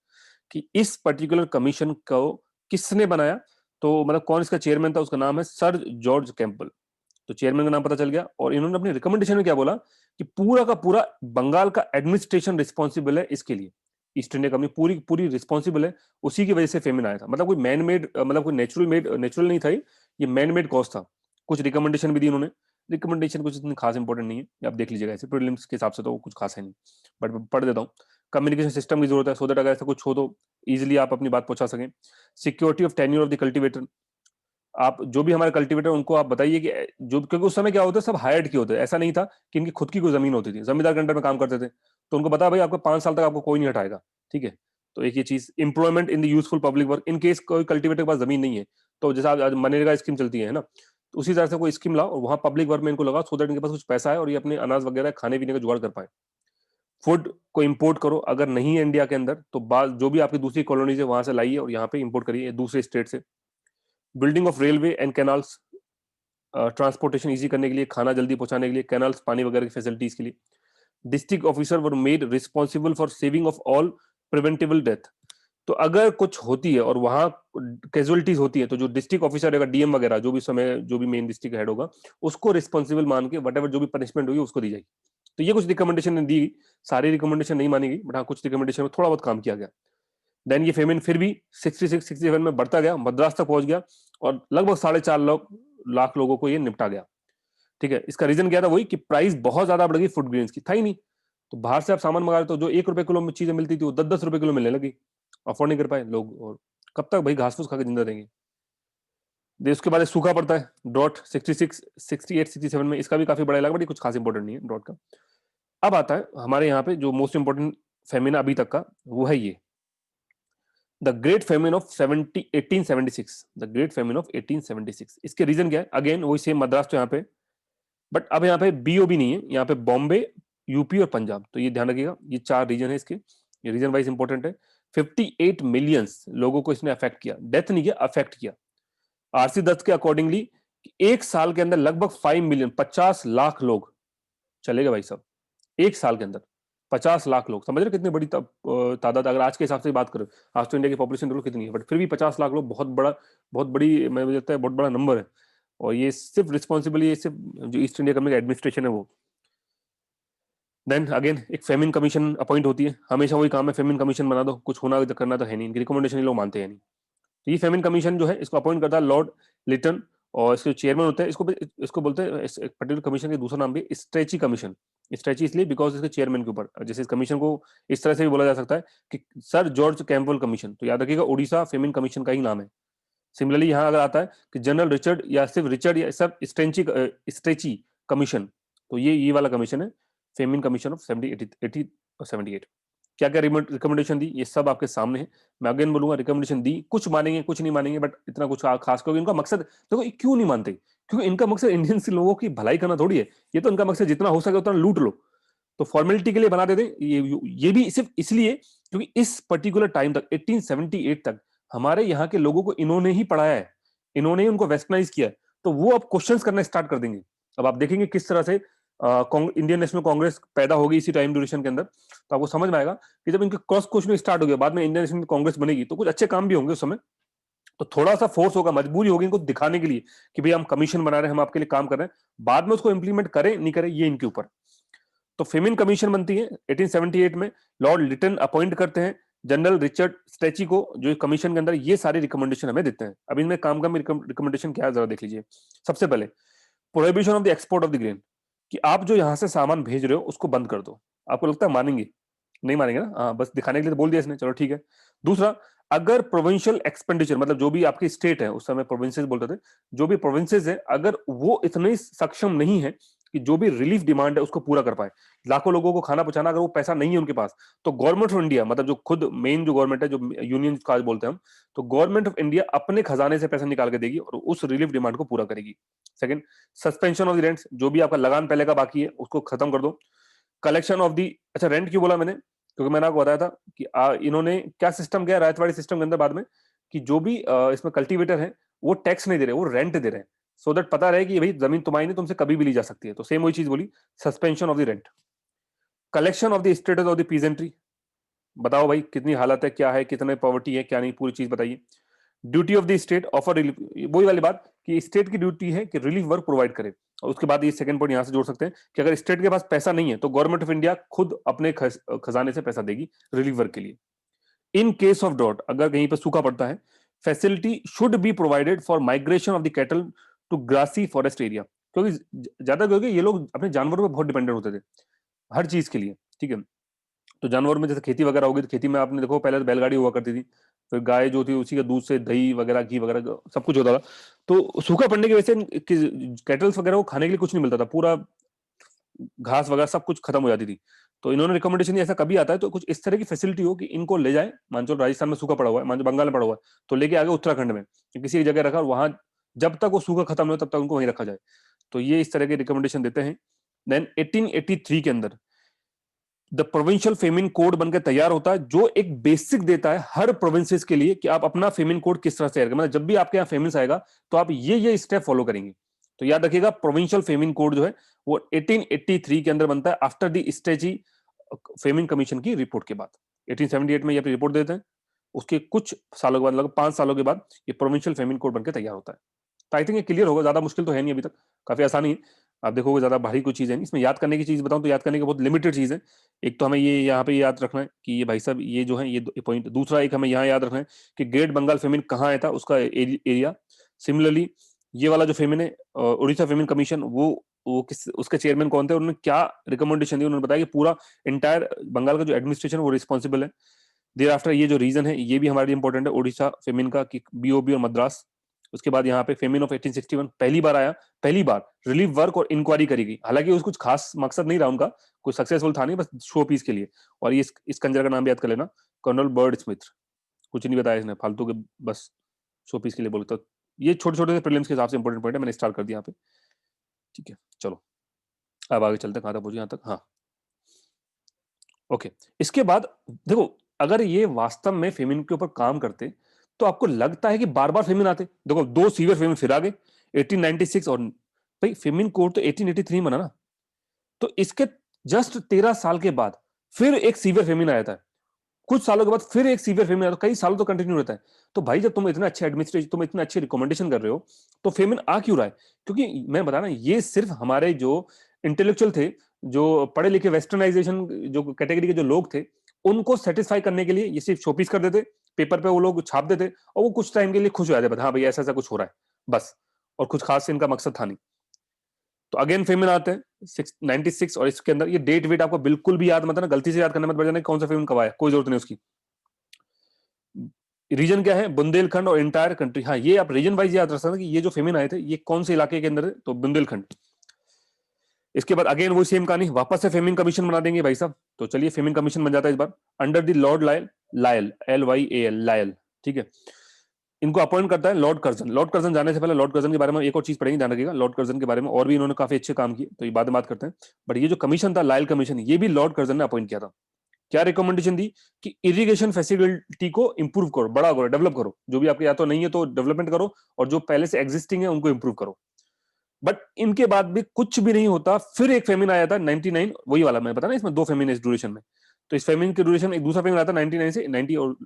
कि इस पर्टिकुलर कमीशन को किसने बनाया, तो मतलब कौन इसका चेयरमैन था, उसका नाम है सर जॉर्ज कैंपबेल। तो चेयरमैन का नाम पता चल गया, और इन्होंने अपनी रिकमेंडेशन में क्या बोला कि पूरा का पूरा बंगाल का एडमिनिस्ट्रेशन रिस्पॉन्सिबल है इसके लिए, ईस्ट इंडिया कंपनी पूरी पूरी रिस्पॉन्सिबल है, उसी की वजह से फेमिन आया था, मतलब कोई मैन मेड, मतलब कोई नेचुरल नहीं था, ये मैन मेड कॉज था। कुछ रिकमेंडेशन भी दी उन्होंने, रिकमेंडेशन कुछ इतनी खास इंपॉर्टेंट नहीं है, आप देख लीजिएगा, ऐसे प्रीलिम्स के हिसाब से तो कुछ खास है नहीं, बट पढ़ देता हूँ। कम्युनिकेशन सिस्टम की जरूरत है, सो दैट अगर ऐसा कुछ हो तो इजीली आप अपनी बात पहुंचा सकें। Security of tenure of the cultivator, आप जो भी हमारे कल्टीवेटर उनको आप बताइए कि जो, क्योंकि उस समय क्या होता है सब हायर्ड किए होते हैं, ऐसा नहीं था कि इनकी खुद की कोई जमीन होती थी, जमींदार के अंडर में काम करते थे, तो उनको बता भाई आपको 5 साल तक आपको कोई नहीं हटाएगा, ठीक है। तो एक ये चीज, employment in the useful public work, in case कोई कल्टीवेटर के पास जमीन नहीं है, तो जैसा आज मनरेगा स्कीम चलती है ना, तो उसी तरह से कोई स्कीम लाओ और वहां पब्लिक वर्क में इनको लगाओ, सो दैट इनके पास कुछ पैसा है और ये अपने अनाज वगैरह खाने पीने का जुगाड़ कर पाए। फूड को इंपोर्ट करो, अगर नहीं है इंडिया के अंदर तो बाद जो भी आपकी दूसरी कॉलोनीज है वहां से लाइए और यहाँ पे इंपोर्ट करिए दूसरे स्टेट से। Building of railway and canals, transportation easy करने के लिए, खाना जल्दी पहुंचाने के लिए, कैनाल्स पानी वगैरह की फैसिलिटीज के लिए। District officer were made responsible for saving of all preventable death, तो अगर कुछ होती है और वहां कैजुअलिटीज होती है तो जो डिस्ट्रिक्ट ऑफिसर रहेगा, डीएम वगैरह, जो भी समय जो भी मेन डिस्ट्रिक्ट हेड होगा, उसको रिस्पॉन्सिबल मान के वट जो भी पनिशमेंट होगी उसको दी जाएगी। तो ये कुछ रिकमेंडेशन दी, सारी रिकमेंडेशन नहीं मानी गई, बट हाँ कुछ रिकमेंडेशन में थोड़ा बहुत काम किया गया। देन ये फेमिन फिर भी 66-67 में बढ़ता गया, मद्रास तक पहुंच गया और लगभग 4.5 लाख लोगों को ये निपटा गया, ठीक है। इसका रीजन क्या था, वही कि प्राइस बहुत ज्यादा बढ़ गई फूड ग्रेन्स की, था ही नहीं, तो बाहर से आप सामान मंगा रहे तो जो 1 रुपए किलो में चीजें मिलती थी वो 10-10 रुपए किलो मिलने लगी, अफोर्ड नहीं कर पाए लोग, और कब तक भाई घास फूस खा के जिंदा रहेंगे। उसके बाद सूखा पड़ता है, ड्रॉट 66, 68, 67 में, इसका भी काफी बड़ा इलाका, बट ये कुछ खास इंपॉर्टेंट नहीं है ड्रॉट का। अब आता है हमारे यहाँ पे जो मोस्ट इंपॉर्टेंट फेमिन अभी तक का, वो है ये the great famine of 1876, the great famine of 1876। इसके रीजन क्या है? अगेन वही सेम मद्रास तो यहाँ पे, बट अब यहाँ पे बीओबी नहीं है, यहाँ पे बॉम्बे, यूपी और पंजाब। तो ये ध्यान रखिएगा, ये 4 रीजन है इसके, ये रीजन वाइज इंपॉर्टेंट है। 58 मिलियंस लोगों को इसने अफेक्ट किया, डेथ नहीं किया, अफेक्ट किया। आरसी दत्त के अकॉर्डिंगली एक साल के अंदर लगभग 5 मिलियन, 50 लाख लोग चले गए भाई साहब, एक साल के अंदर 50 लाख लोग। समझ रहे कितनी बड़ी तादाद, अगर आज के हिसाब से बात करें, आज तो इंडिया की पॉपुलेशन देखो कितनी है, बट फिर भी 50 लाख लोग बहुत बड़ा, बहुत बड़ी, मैं मुझे लगता है बहुत बड़ा नंबर है। और ये सिर्फ रिस्पॉन्सिबल, ये सिर्फ जो ईस्ट इंडिया कंपनी का एडमिनिस्ट्रेशन है वो। देन अगेन एक फेमिन कमीशन अपॉइंट होती है, हमेशा वही काम है, फेमिन कमीशन बना दो, कुछ होना करना तो है नहीं, इनकी रिकमेंडेशन लोग मानते हैं नहीं। तो ये फेमिन कमीशन जो है, इसको अपॉइंट करता है लॉर्ड लिटन, और इसके चेयरमैन होते हैं, इसको बोलते हैं पर्टिकुलर कमीशन के दूसरा नाम भी स्ट्रेची कमीशन। स्ट्रेची इसलिए बिकॉज इसके चेयरमैन के ऊपर, जैसे इस कमीशन को इस तरह से भी बोला जा सकता है कि सर जॉर्ज कैंपबेल कमीशन, तो याद रखिएगा उड़ीसा फेमिन कमीशन का ही नाम है। सिमिलरली यहाँ अगर आता है कि जनरल रिचर्ड, या सिर्फ रिचर्ड, या सब स्ट्रेची कमीशन, तो ये वाला कमीशन है फेमिन कमीशन ऑफ 70, 78। क्या क्या रिकमेंडेशन दी, ये सब आपके सामने है। मैं अगेन बोलूंगा, रिकमेंडेशन दी, कुछ मानेंगे कुछ नहीं मानेंगे, बट इतना कुछ खास, क्योंकि इनका मकसद देखो, क्यों नहीं मानते, क्योंकि इनका मकसद इंडियन लोगों की भलाई करना थोड़ी है, ये तो इनका मकसद जितना हो सके उतना लूट लो, तो फॉर्मेलिटी के लिए बना देते। ये भी सिर्फ इसलिए क्योंकि इस पर्टिकुलर टाइम तक 1878 तक हमारे यहाँ के लोगों को इन्होंने ही पढ़ाया है, इन्होंने ही उनको वेस्टर्नाइज किया है, तो वो अब क्वेश्चंस करना स्टार्ट कर देंगे। अब आप देखेंगे किस तरह से इंडियन नेशनल कांग्रेस पैदा होगी इसी टाइम ड्यूरेशन के अंदर, तो आपको समझ में आएगा कि जब इनके क्रॉस क्वेश्चन स्टार्ट हो गया, बाद में इंडियन नेशनल कांग्रेस बनेगी, तो कुछ अच्छे काम भी होंगे उस समय, तो थोड़ा सा फोर्स होगा, मजबूरी होगी इनको दिखाने के लिए कि भाई हम कमीशन बना रहे हैं, हम आपके लिए काम कर रहे हैं। बाद में उसको इंप्लीमेंट करें नहीं करें, ये इनके ऊपर। तो फेमिन कमीशन बनती है 1878 में, लॉर्ड लिटन अपॉइंट करते हैं जनरल रिचर्ड स्ट्रेची को, जो कमीशन के अंदर ये सारी रिकमेंडेशन हमें देते हैं। अब इनमें काम का रिकमेंडेशन क्या है जरा देख लीजिए। सबसे पहले prohibition of the export of the grain, कि आप जो यहां से सामान भेज रहे हो उसको बंद कर दो। आपको लगता है मानेंगे? नहीं मानेंगे ना, हाँ, बस दिखाने के लिए तो बोल दिया इसने, चलो ठीक है। दूसरा, अगर प्रोविंशियल एक्सपेंडिचर, मतलब जो भी आपकी स्टेट है, उस समय प्रोविंसेस बोलते थे, जो भी प्रोविंसेस है, अगर वो इतने सक्षम नहीं है कि जो भी रिलीफ डिमांड है उसको पूरा कर पाए, लाखों लोगों को खाना पहुंचाना, अगर वो पैसा नहीं है उनके पास, तो गवर्नमेंट ऑफ इंडिया, मतलब जो खुद मेन जो गवर्नमेंट है, जो यूनियन का बोलते हैं हम, तो गवर्नमेंट ऑफ इंडिया अपने खजाने से पैसा निकाल के देगी और उस रिलीफ डिमांड को पूरा करेगी। Second, suspension of the rents, जो भी आपका लगान पहले का बाकी है उसको खत्म कर दो। कलेक्शन ऑफ दी, अच्छा रेंट क्यों बोला मैंने, क्योंकि मैंने आपको बताया था कि इन्होंने क्या सिस्टम किया रायतवाड़ी सिस्टम के अंदर बाद में, कि जो भी इसमें कल्टीवेटर है वो टैक्स नहीं दे रहे, वो रेंट दे रहे हैं, सो दैट पता रहे कि भाई जमीन तुम्हारी नहीं, तुमसे कभी भी ली जा सकती है। तो सेम वही चीज बोली, suspension of the rent. Collection of the status of the peasantry, बताओ भाई कितनी हालत है, क्या है, कितने पॉवर्टी है, क्या नहीं, पूरी चीज बताइए। Duty of the state offer relief, वही वाली बात कि स्टेट की ड्यूटी है कि रिलीफ वर्क प्रोवाइड करे। और उसके बाद ये सेकंड पॉइंट यहां से जोड़ सकते हैं कि अगर स्टेट के पास पैसा नहीं है तो गवर्नमेंट ऑफ इंडिया खुद अपने खजाने से पैसा देगी रिलीफ वर्क के लिए। इन केस ऑफ ड्रॉट, अगर कहीं पर सूखा पड़ता है, facility should be provided for migration of the cattle to grassy forest area, क्योंकि ज्यादा क्योंकि ये लोग अपने जानवरों पर बहुत डिपेंडेंट होते थे हर चीज के लिए, ठीक है। तो जानवर में जैसे खेती वगैरह होगी, तो खेती में आपने देखो पहले तो बैलगाड़ी हुआ करती थी, फिर गाय जो थी उसी के दूध से दही वगैरह, घी वगैरह सब कुछ होता था। तो सूखा पड़ने की वजह से कैटल्स वगैरह को खाने के लिए कुछ नहीं मिलता था, पूरा घास वगैरह सब कुछ खत्म हो जाती थी। तो इन्होंने रिकमेंडेशन, ऐसा कभी आता है तो कुछ इस तरह की फैसिलिटी हो कि इनको ले जाए, मान लो राजस्थान में सूखा पड़ा हुआ है, मान लो बंगाल में पड़ा हुआ है, तो लेके आगे उत्तराखंड में किसी एक जगह रखा, और वहां जब तक वो सूखा खत्म हो तब तक उनको वहीं रखा जाए। तो ये इस तरह के रिकमेंडेशन देते हैं। देन 1883 के अंदर द प्रोविंशियल फेमिन कोड बनकर तैयार होता है, जो एक बेसिक देता है हर प्रोविंसेस के लिए कि आप अपना फेमिन कोड किस तरह से तैयार करें, मतलब जब भी आपके यहाँ फेमिन आएगा तो आप ये स्टेप फॉलो करेंगे। तो याद रखिएगा, प्रोविंशियल फेमिन कोड जो है वो 1883 के अंदर बनता है, after the Strachey famine commission की रिपोर्ट के बाद। 1878 में ये रिपोर्ट देते हैं, उसके कुछ सालों के बाद, लगभग 5 सालों के बाद, ये प्रोविंशियल फेमिन कोड बनकर तैयार होता है। तो आई थिंक ये क्लियर होगा, ज्यादा मुश्किल तो है नहीं, अभी तक काफी आसानी है। आप देखोगे ज्यादा भारी कोई चीज है नहीं इसमें। याद करने की चीज बताऊं तो याद करने की बहुत लिमिटेड चीज है। एक तो हमें ये यहाँ पे याद रखना है कि ये भाई साहब ये जो है ये पॉइंट, दूसरा एक हमें यहाँ याद रखना है कि ग्रेट बंगाल फेमिन कहाँ आया था, उसका एरिया। सिमिलरली ये वाला जो फेमिन है, उड़ीसा फेमिन कमीशन, वो किस, उसके चेयरमैन कौन थे, उन्होंने क्या रिकमेंडेशन दी, उन्होंने बताया कि पूरा इंटायर बंगाल का जो एडमिनिस्ट्रेशन वो रिस्पॉन्सिबल है। देयर आफ्टर ये जो रीजन है ये भी हमारे लिए इंपॉर्टेंट है, उड़ीसा फेमिन का, कि बीओबी और मद्रास, उसके बाद यहाँ पे फेमिन ऑफ 1861 पहली बार आया, पहली बार रिलीफ वर्क और इंक्वायरी करी गई, हालांकि उस कुछ खास मकसद नहीं रहा उनका, कुछ सक्सेसफुल था नहीं, बस शो पीस के लिए। और ये इस कंजर का नाम याद कर लेना, कर्नल बर्ड स्मिथ, कुछ नहीं बताया इसने, फालतू के बस शो पीस के लिए बोले। तो ये छोटे छोटे प्रीलिम्स के हिसाब से इंपॉर्टेंट पॉइंट है, मैंने स्टार्ट कर दिया यहाँ पे, ठीक है। चलो अब आगे चलते हैं, कहाँ तक पहुंचे यहाँ तक, हाँ ओके। इसके बाद देखो, अगर ये वास्तव में फेमिन के ऊपर काम करते तो आपको लगता है कि बार बार फेमिन आते। देखो दो सीवियर फेमिन फिर आ गए 1896, और भाई फेमिन कोड तो 1883 में बना ना, तो इसके जस्ट 13 साल के बाद फिर एक सीवियर फेमिन आया था, कुछ सालों के बाद फिर एक सीवियर फेमिन आया, तो कई सालों तो कंटिन्यू रहता है। तो भाई जब तुम इतना अच्छे एडमिनिस्ट्रेशन, तुम इतने अच्छे रिकमेंडेशन कर रहे हो, तो फेमिन आ क्यों रहा है? क्योंकि मैं बता रहा ये सिर्फ हमारे जो इंटेलेक्चुअल थे, जो पढ़े लिखे वेस्टर्नाइजेशन जो कैटेगरी के जो लोग थे, उनको सेटिस्फाई करने के लिए ये सिर्फ शोपीस कर देते, पेपर पे वो लोग छाप देते, और वो कुछ टाइम के लिए खुश हो जाते, हाँ भाई ऐसा ऐसा कुछ हो रहा है बस, और कुछ खास इनका मकसद था नहीं। तो अगेन फेमिन आते हैं 96, और इसके अंदर ये डेट वेट आपको बिल्कुल भी याद मत ना, गलती से याद करने मत बैठ जाना कौन सा फेमिन कब आया, कोई जरूरत नहीं उसकी। रीजन क्या है? बुंदेलखंड और एंटायर कंट्री। हाँ ये आप रीजन वाइज याद रख सकते हैं कि ये जो फेमिन आए थे ये कौन से इलाके के अंदर है, तो बुंदेलखंड। इसके बाद अगेन वही सेम कहानी, वापस से फेमिन कमीशन बना देंगे भाई साहब। तो चलिए फेमिन कमीशन बन जाता है इस बार under the Lord Lyall, Lyall LYAL Lyall, ठीक है। इनको अपॉइंट करता है लॉर्ड कर्जन। लॉर्ड कर्जन जाने से पहले लॉर्ड कर्जन के बारे में एक और चीज पढ़ेंगे, ध्यान रखिएगा, लॉर्ड कर्जन के बारे में और भी इन्होंने काफी अच्छे काम किए, तो ये बाद में बात करते हैं। बट ये जो कमीशन था लायल कमीशन, ये भी लॉर्ड कर्जन ने अपॉइंट किया था। क्या रिकमेंडेशन दी? कि इरिगेशन फैसिलिटी को इंप्रूव करो, बड़ा करो, डेवलप करो, जो भी आपके या तो नहीं है तो डेवलपमेंट करो, और जो पहले से एग्जिस्टिंग है उनको इंप्रूव करो। बट इनके बाद भी कुछ भी नहीं होता, फिर एक फेमिन आया था 99, वही वाला मैं बता ना, इसमें दो फेमिन इस ड्यूरेशन में। तो इस फेमिन के ड्यूरेशन में एक दूसरा फेमिन आता है 99 से 90, और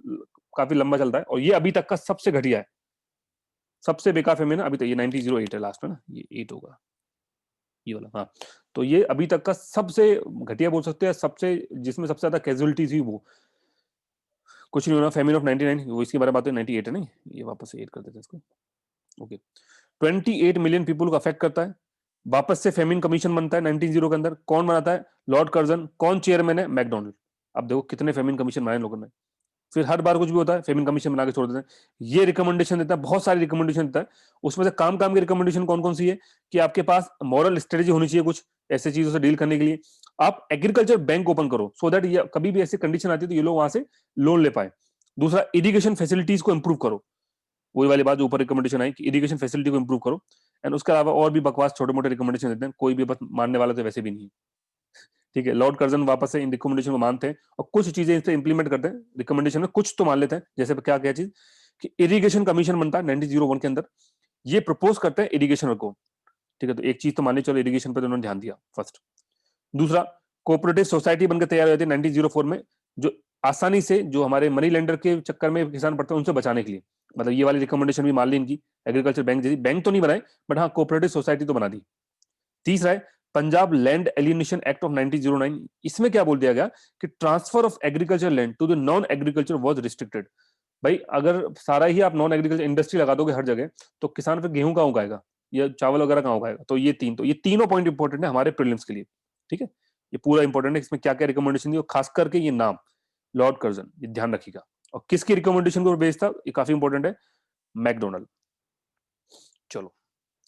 काफी लंबा चलता है, और ये अभी तक का सबसे घटिया है, सबसे बेकार फेमिन है अभी तक। ये 1908 है लास्ट में ना, ये 8 होगा ये वाला, हाँ। तो ये अभी तक का सबसे घटिया बोल सकते हैं, सबसे जिसमें सबसे ज्यादा कैजुअलिटीज हुई वो, कुछ नहीं होना। फेमिन ऑफ 99 वो इसके बारे में बात है, 98 है नहीं, ये वापस से 8 कर देते हैं इसको, ओके। 28 मिलियन पीपल को अफेक्ट करता है। वापस से फेमिन कमीशन बनता है 1900 के अंदर। कौन बनाता है? Lord Curzon. कौन चेयरमैन है? मैकडोनल्ड। अब देखो कितने फेमिन कमीशन बनाए लोगों ने। फिर हर बार कुछ भी होता है फेमिन कमीशन बना के छोड़ देते हैं। ये रिकमेंडेशन देता है, बहुत सारी रिकमेंडेशन देता है, उसमें से काम काम की रिकमेंडेशन कौन कौन सी है? कि आपके पास मॉरल स्ट्रेटेजी होनी चाहिए कुछ ऐसे चीजों से डील करने के लिए। आप एग्रीकल्चर बैंक ओपन करो, सो दैट ये कभी भी ऐसी कंडीशन आती है तो ये लोग वहां से लोन ले पाए। दूसरा, इरिगेशन फैसिलिटीज को इंप्रूव करो, वही वाली बात जो ऊपर रिकमेंडेशन आई कि इरिगेशन फैसिलिटी को इंप्रूव करो। एंड उसके अलावा और भी बकवास छोटे मोटे रिकमेंडेशन देते हैं, कोई भी बस मानने वाला तो वैसे भी नहीं है, ठीक है। लॉर्ड कर्जन वापस से इन रिकमेंडेशन को मानते हैं और कुछ चीजें इस इंप्लीमेंट करते हैं रिकमेंडेशन में, कुछ तो मान लेते हैं। जैसे क्या क्या चीज, कि इरिगेशन कमीशन बनता है 1901 के अंदर, ये प्रपोज करते हैं इरिगेशन को, ठीक है। तो एक चीज तो मान ली चलो, इरिगेशन पर तो उन्होंने ध्यान दिया फर्स्ट। दूसरा, कोऑपरेटिव सोसाइटी बनकर तैयार हुई थी 1904 में, जो आसानी से जो हमारे मनी लेंडर के चक्कर में किसान पड़ते हैं उनसे बचाने के लिए, मतलब ये वाली रिकमेंडेशन भी मान ली इनकी। एग्रीकल्चर बैंक जैसी, बैंक तो नहीं बनाए बट हाँ कोऑपरेटिव सोसाइटी तो बना दी। तीसरा है Punjab land alienation act of 1909। इसमें क्या बोल दिया गया कि transfer of agriculture land to the non agriculture was restricted. भाई अगर सारा ही आप नॉन एग्रीकल्चर इंडस्ट्री लगा दोगे हर जगह, तो किसान फिर गेहूं कहाँ उगाएगा या चावल वगैरह कहाँ उगाएगा? तो ये तीनों पॉइंट इंपॉर्टेंट है हमारे प्रीलिम्स के लिए, ठीक है। ये पूरा इंपॉर्टेंट है, इसमें क्या क्या रिकमेंडेशन दी, और खास करके ये नाम लॉर्ड कर्जन, ये ध्यान रखिएगा। और किसकी रिकमेंडेशन को बेस्ड था, ये काफी इंपॉर्टेंट है, मैकडोनल्ड। चलो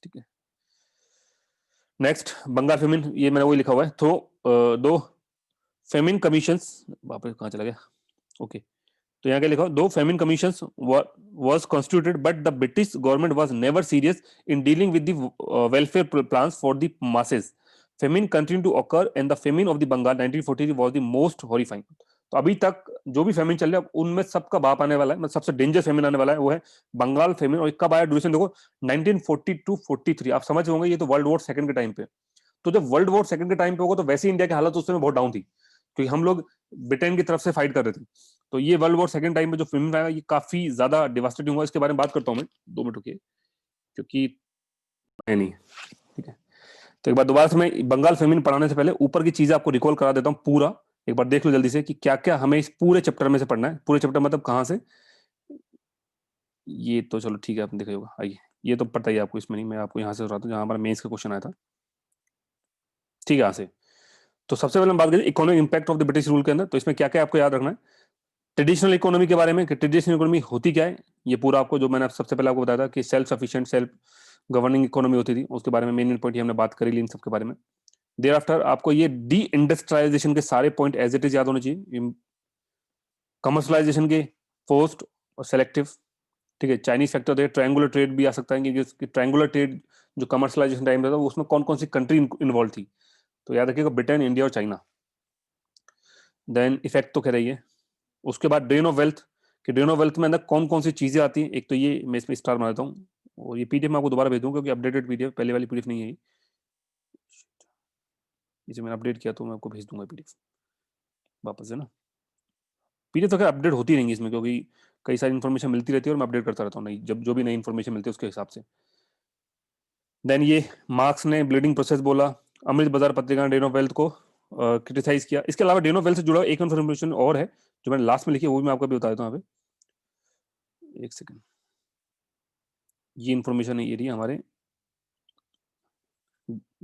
ठीक है। नेक्स्ट, बंगाल फेमिन, ये मैंने वही लिखा हुआ है। तो दो फेमिन कमीशंस, वापस कहाँ चला गया, ओके। तो यहाँ क्या लिखा, दो famine commissions was constituted but the British government was never serious in dealing with the welfare plans for the masses. Famine continued to occur and the famine of the Bengal 1943 was the most horrifying. तो अभी तक जो भी feminine चल रहा है उनमें सबका बाप आने वाला है, मतलब सबसे डेंजर फेमिन आने वाला है, वो है बंगाल फेमिन। और कब आया ड्यूरेशन देखो 1942-43। आप समझ होंगे ये तो वर्ल्ड वॉर सेकंड के टाइम पे। तो जब वर्ल्ड वॉर सेकंड के टाइम पे होगा तो वैसे इंडिया की हालत उस समय बहुत डाउन थी, क्योंकि हम लोग ब्रिटेन की तरफ से फाइट कर रहे थे। तो ये वर्ल्ड वॉर सेकंड टाइम में जो फेमिन आया ये काफी ज्यादा डिवास्टेटिंग हुआ। इसके बारे में बात करता हूँ मैं, 2 मिनट रुकिए, क्योंकि है नहीं, ठीक है। तो एक बार दोबारा से मैं बंगाल फेमिन पढ़ाने से पहले ऊपर की चीजें आपको रिकॉल करा देता हूँ पूरा, एक बार देख लो जल्दी से कि क्या क्या हमें इस पूरे चैप्टर में से पढ़ना है। पूरे चैप्टर मतलब कहाँ से, ये तो चलो ठीक है आपने देखा होगा, आइए ये तो पता ही आपको, इसमें नहीं, मैं आपको यहाँ से बताता हूँ जहाँ हमारा मेंस का क्वेश्चन आया था, ठीक है यहाँ से। तो सबसे पहले हम बात करें economic impact of the British rule के अंदर। तो इसमें क्या क्या आपको याद रखना है, ट्रेडिशनल इकोनॉमी के बारे में कि ट्रेडिशनल इकोनॉमी होती क्या है, ये पूरा आपको जो मैंने सबसे पहले आपको बताया था कि self sufficient self governing economy होती थी, उसके बारे में मेन पॉइंट हमने बात करी ली इन सब के बारे में। देयर आफ्टर आपको ये डी इंडस्ट्रियलाइजेशन के सारे पॉइंट एज इट इज याद होने चाहिए। कमर्शलाइजेशन के फोर्स्ड और सेलेक्टिव, ठीक है। चाइनीज फैक्टर होते हैं, ट्रायंगुलर ट्रेड भी आ सकता है क्योंकि ट्रायंगुलर ट्रेड जो कमर्शलाइजेशन टाइम था उसमें कौन कौन सी कंट्री इन्वॉल्व थी, तो याद रखिएगा ब्रिटेन, इंडिया और चाइना। देन इफेक्ट तो कह रही है। उसके बाद ड्रेन ऑफ वेल्थ, कि ड्रेन ऑफ वेल्थ में अंदर कौन कौन सी चीजें आती हैं। एक तो ये मैं इसमें स्टार बना देता हूँ, और ये पीडीएफ मैं आपको दोबारा भेज दूंगा क्योंकि अपडेटेड पीडीएफ, पहले वाली पीडीएफ नहीं है इसे मैंने अपडेट किया तो मैं आपको भेज दूंगा पीडीएफ वापस से ना। पीडीएफ तो खैर अपडेट होती रहेंगी इसमें क्योंकि कई सारी इन्फॉर्मेशन मिलती रहती है और मैं अपडेट करता रहता हूँ, नहीं जब जो भी नई इन्फॉर्मेशन मिलती है उसके हिसाब से। देन ये मार्क्स ने ब्लीडिंग प्रोसेस बोला, अमृत बाजार पत्रिका ने ड्रेन ऑफ वेल्थ को क्रिटिसाइज किया। इसके अलावा ड्रेन ऑफ वेल्थ से जुड़ा एक इन्फॉर्मेशन और है जो मैंने लास्ट में लिखी है, वो भी मैं आपको भी बता देता हूँ यहाँ पे। एक सेकंड, ये इन्फॉर्मेशन ये रही हमारे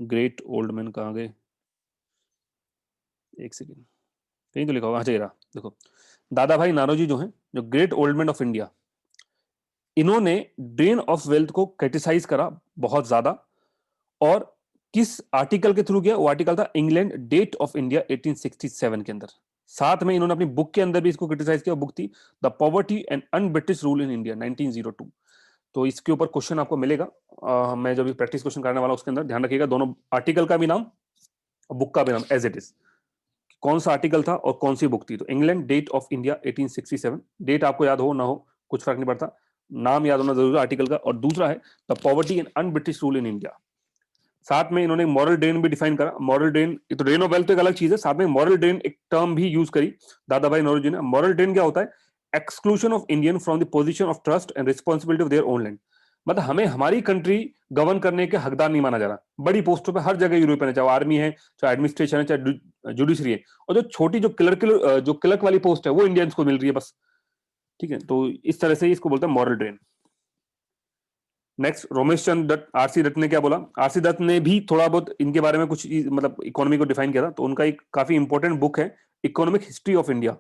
ग्रेट ओल्ड मैन कहाँ गए, एक सेकंड कहीं तो लिखा होगा, हाँ चाहिए रहा। देखो दादा भाई नारोजी जो हैं, जो great old man of India, इन्होंने ड्रेन ऑफ वेल्थ को क्रिटिसाइज करा बहुत ज्यादा। और किस आर्टिकल के थ्रू किया, वो आर्टिकल था इंग्लैंड डेट ऑफ इंडिया 1867 के अंदर। साथ में इन्होंने अपनी बुक के अंदर भी इसको क्रिटिसाइज किया, बुक थी the poverty and un British rule in India 1902। तो इसके ऊपर क्वेश्चन आपको मिलेगा, मैं जो भी प्रैक्टिस क्वेश्चन करने वाला उसके अंदर ध्यान रखिएगा दोनों आर्टिकल का भी नाम और बुक का भी नाम एज इट इज, कौन सा आर्टिकल था और कौन सी बुक थी। तो England debt of India 1867, date आपको याद हो ना हो कुछ फर्क नहीं पड़ता, नाम याद होना जरूरी है आर्टिकल का। और दूसरा है the poverty and un British rule in India. साथ में इन्होंने मॉरल ड्रेन भी डिफाइन करा। मॉरल ड्रेन, तो ड्रेन ऑफ वेल्थ तो एक अलग चीज है, साथ में मॉरल ड्रेन एक टर्म भी यूज करी दादा भाई नौरोजी ने। मॉरल ड्रेन क्या होता है, exclusion of Indian from the position of trust and responsibility of their own land. मतलब हमें हमारी कंट्री गवर्न करने के हकदार नहीं माना जा रहा, बड़ी पोस्टों पे हर जगह यूरोप में, चाहे आर्मी है, चाहे एडमिनिस्ट्रेशन है, चाहे जुडिशरी है, और जो छोटी जो क्लर्क वाली पोस्ट है वो इंडियंस को मिल रही है बस, ठीक है। तो इस तरह से इसको बोलते हैं मॉरल ड्रेन। नेक्स्ट रोमेश चंद दत्त, आरसी दत्त ने क्या बोला, आरसी दत्त ने भी थोड़ा बहुत इनके बारे में कुछ मतलब इकोनॉमी को डिफाइन किया था। तो उनका एक काफी इंपॉर्टेंट बुक है इकोनॉमिक हिस्ट्री ऑफ इंडिया,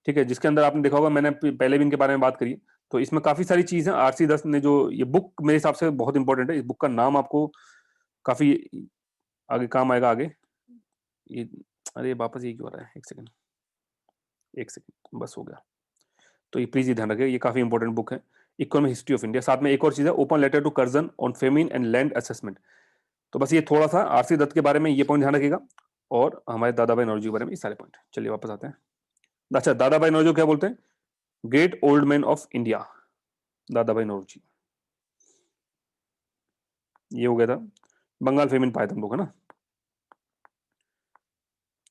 ठीक है, जिसके अंदर आपने देखा होगा, मैंने पहले भी इनके बारे में बात करी। तो इसमें काफी सारी चीजें आरसी दत्त ने जो, ये बुक मेरे हिसाब से बहुत इंपॉर्टेंट है। इस बुक का नाम आपको काफी आगे काम आएगा आगे। ये अरे वापस ये क्यों आ रहा है, एक सेकंड बस हो गया। तो ये प्लीज ये ध्यान रखिए, ये काफी इंपॉर्टेंट बुक है इकोनॉमिक हिस्ट्री ऑफ इंडिया। साथ में एक और चीज है open letter to Curzon on famine and land assessment. तो बस ये थोड़ा सा आरसी दत्त के बारे में ये पॉइंट ध्यान रखिएगा, और हमारे दादा भाई नौरोजी के बारे में ये सारे पॉइंट। चलिए वापस आते हैं। अच्छा, दादा भाई नौरोजी क्या बोलते हैं, great old man of India दादा भाई नौरोजी। ये हो गया था बंगाल फेमिन पाया था हम लोग, है ना।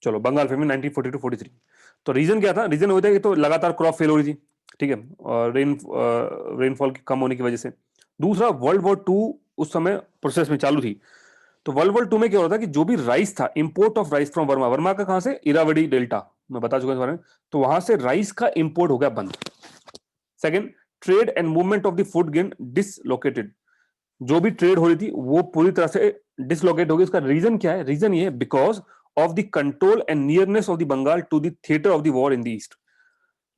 चलो बंगाल फेमिन 1942-43। तो रीजन क्या था, रीजन होता है कि तो लगातार क्रॉप फेल हो रही थी, ठीक है, और रेनफॉल कम होने की वजह से। दूसरा वर्ल्ड वॉर 2 उस समय प्रोसेस में चालू थी। तो वर्ल्ड वॉर 2 में क्या होता था कि जो भी राइस था, import of rice from Verma, Verma का कहां से, इरावदी डेल्टा, मैं बता चुका इस बारे में। तो वहां से राइस का इंपोर्ट हो गया बंद। Second, trade and movement of the food gain dislocated, जो भी ट्रेड हो रही थी वो पूरी तरह से डिसलोकेट हो गई। उसका रीजन क्या है, रीजन ये है because of the control and nearness of the Bengal to the theatre of the war in the east.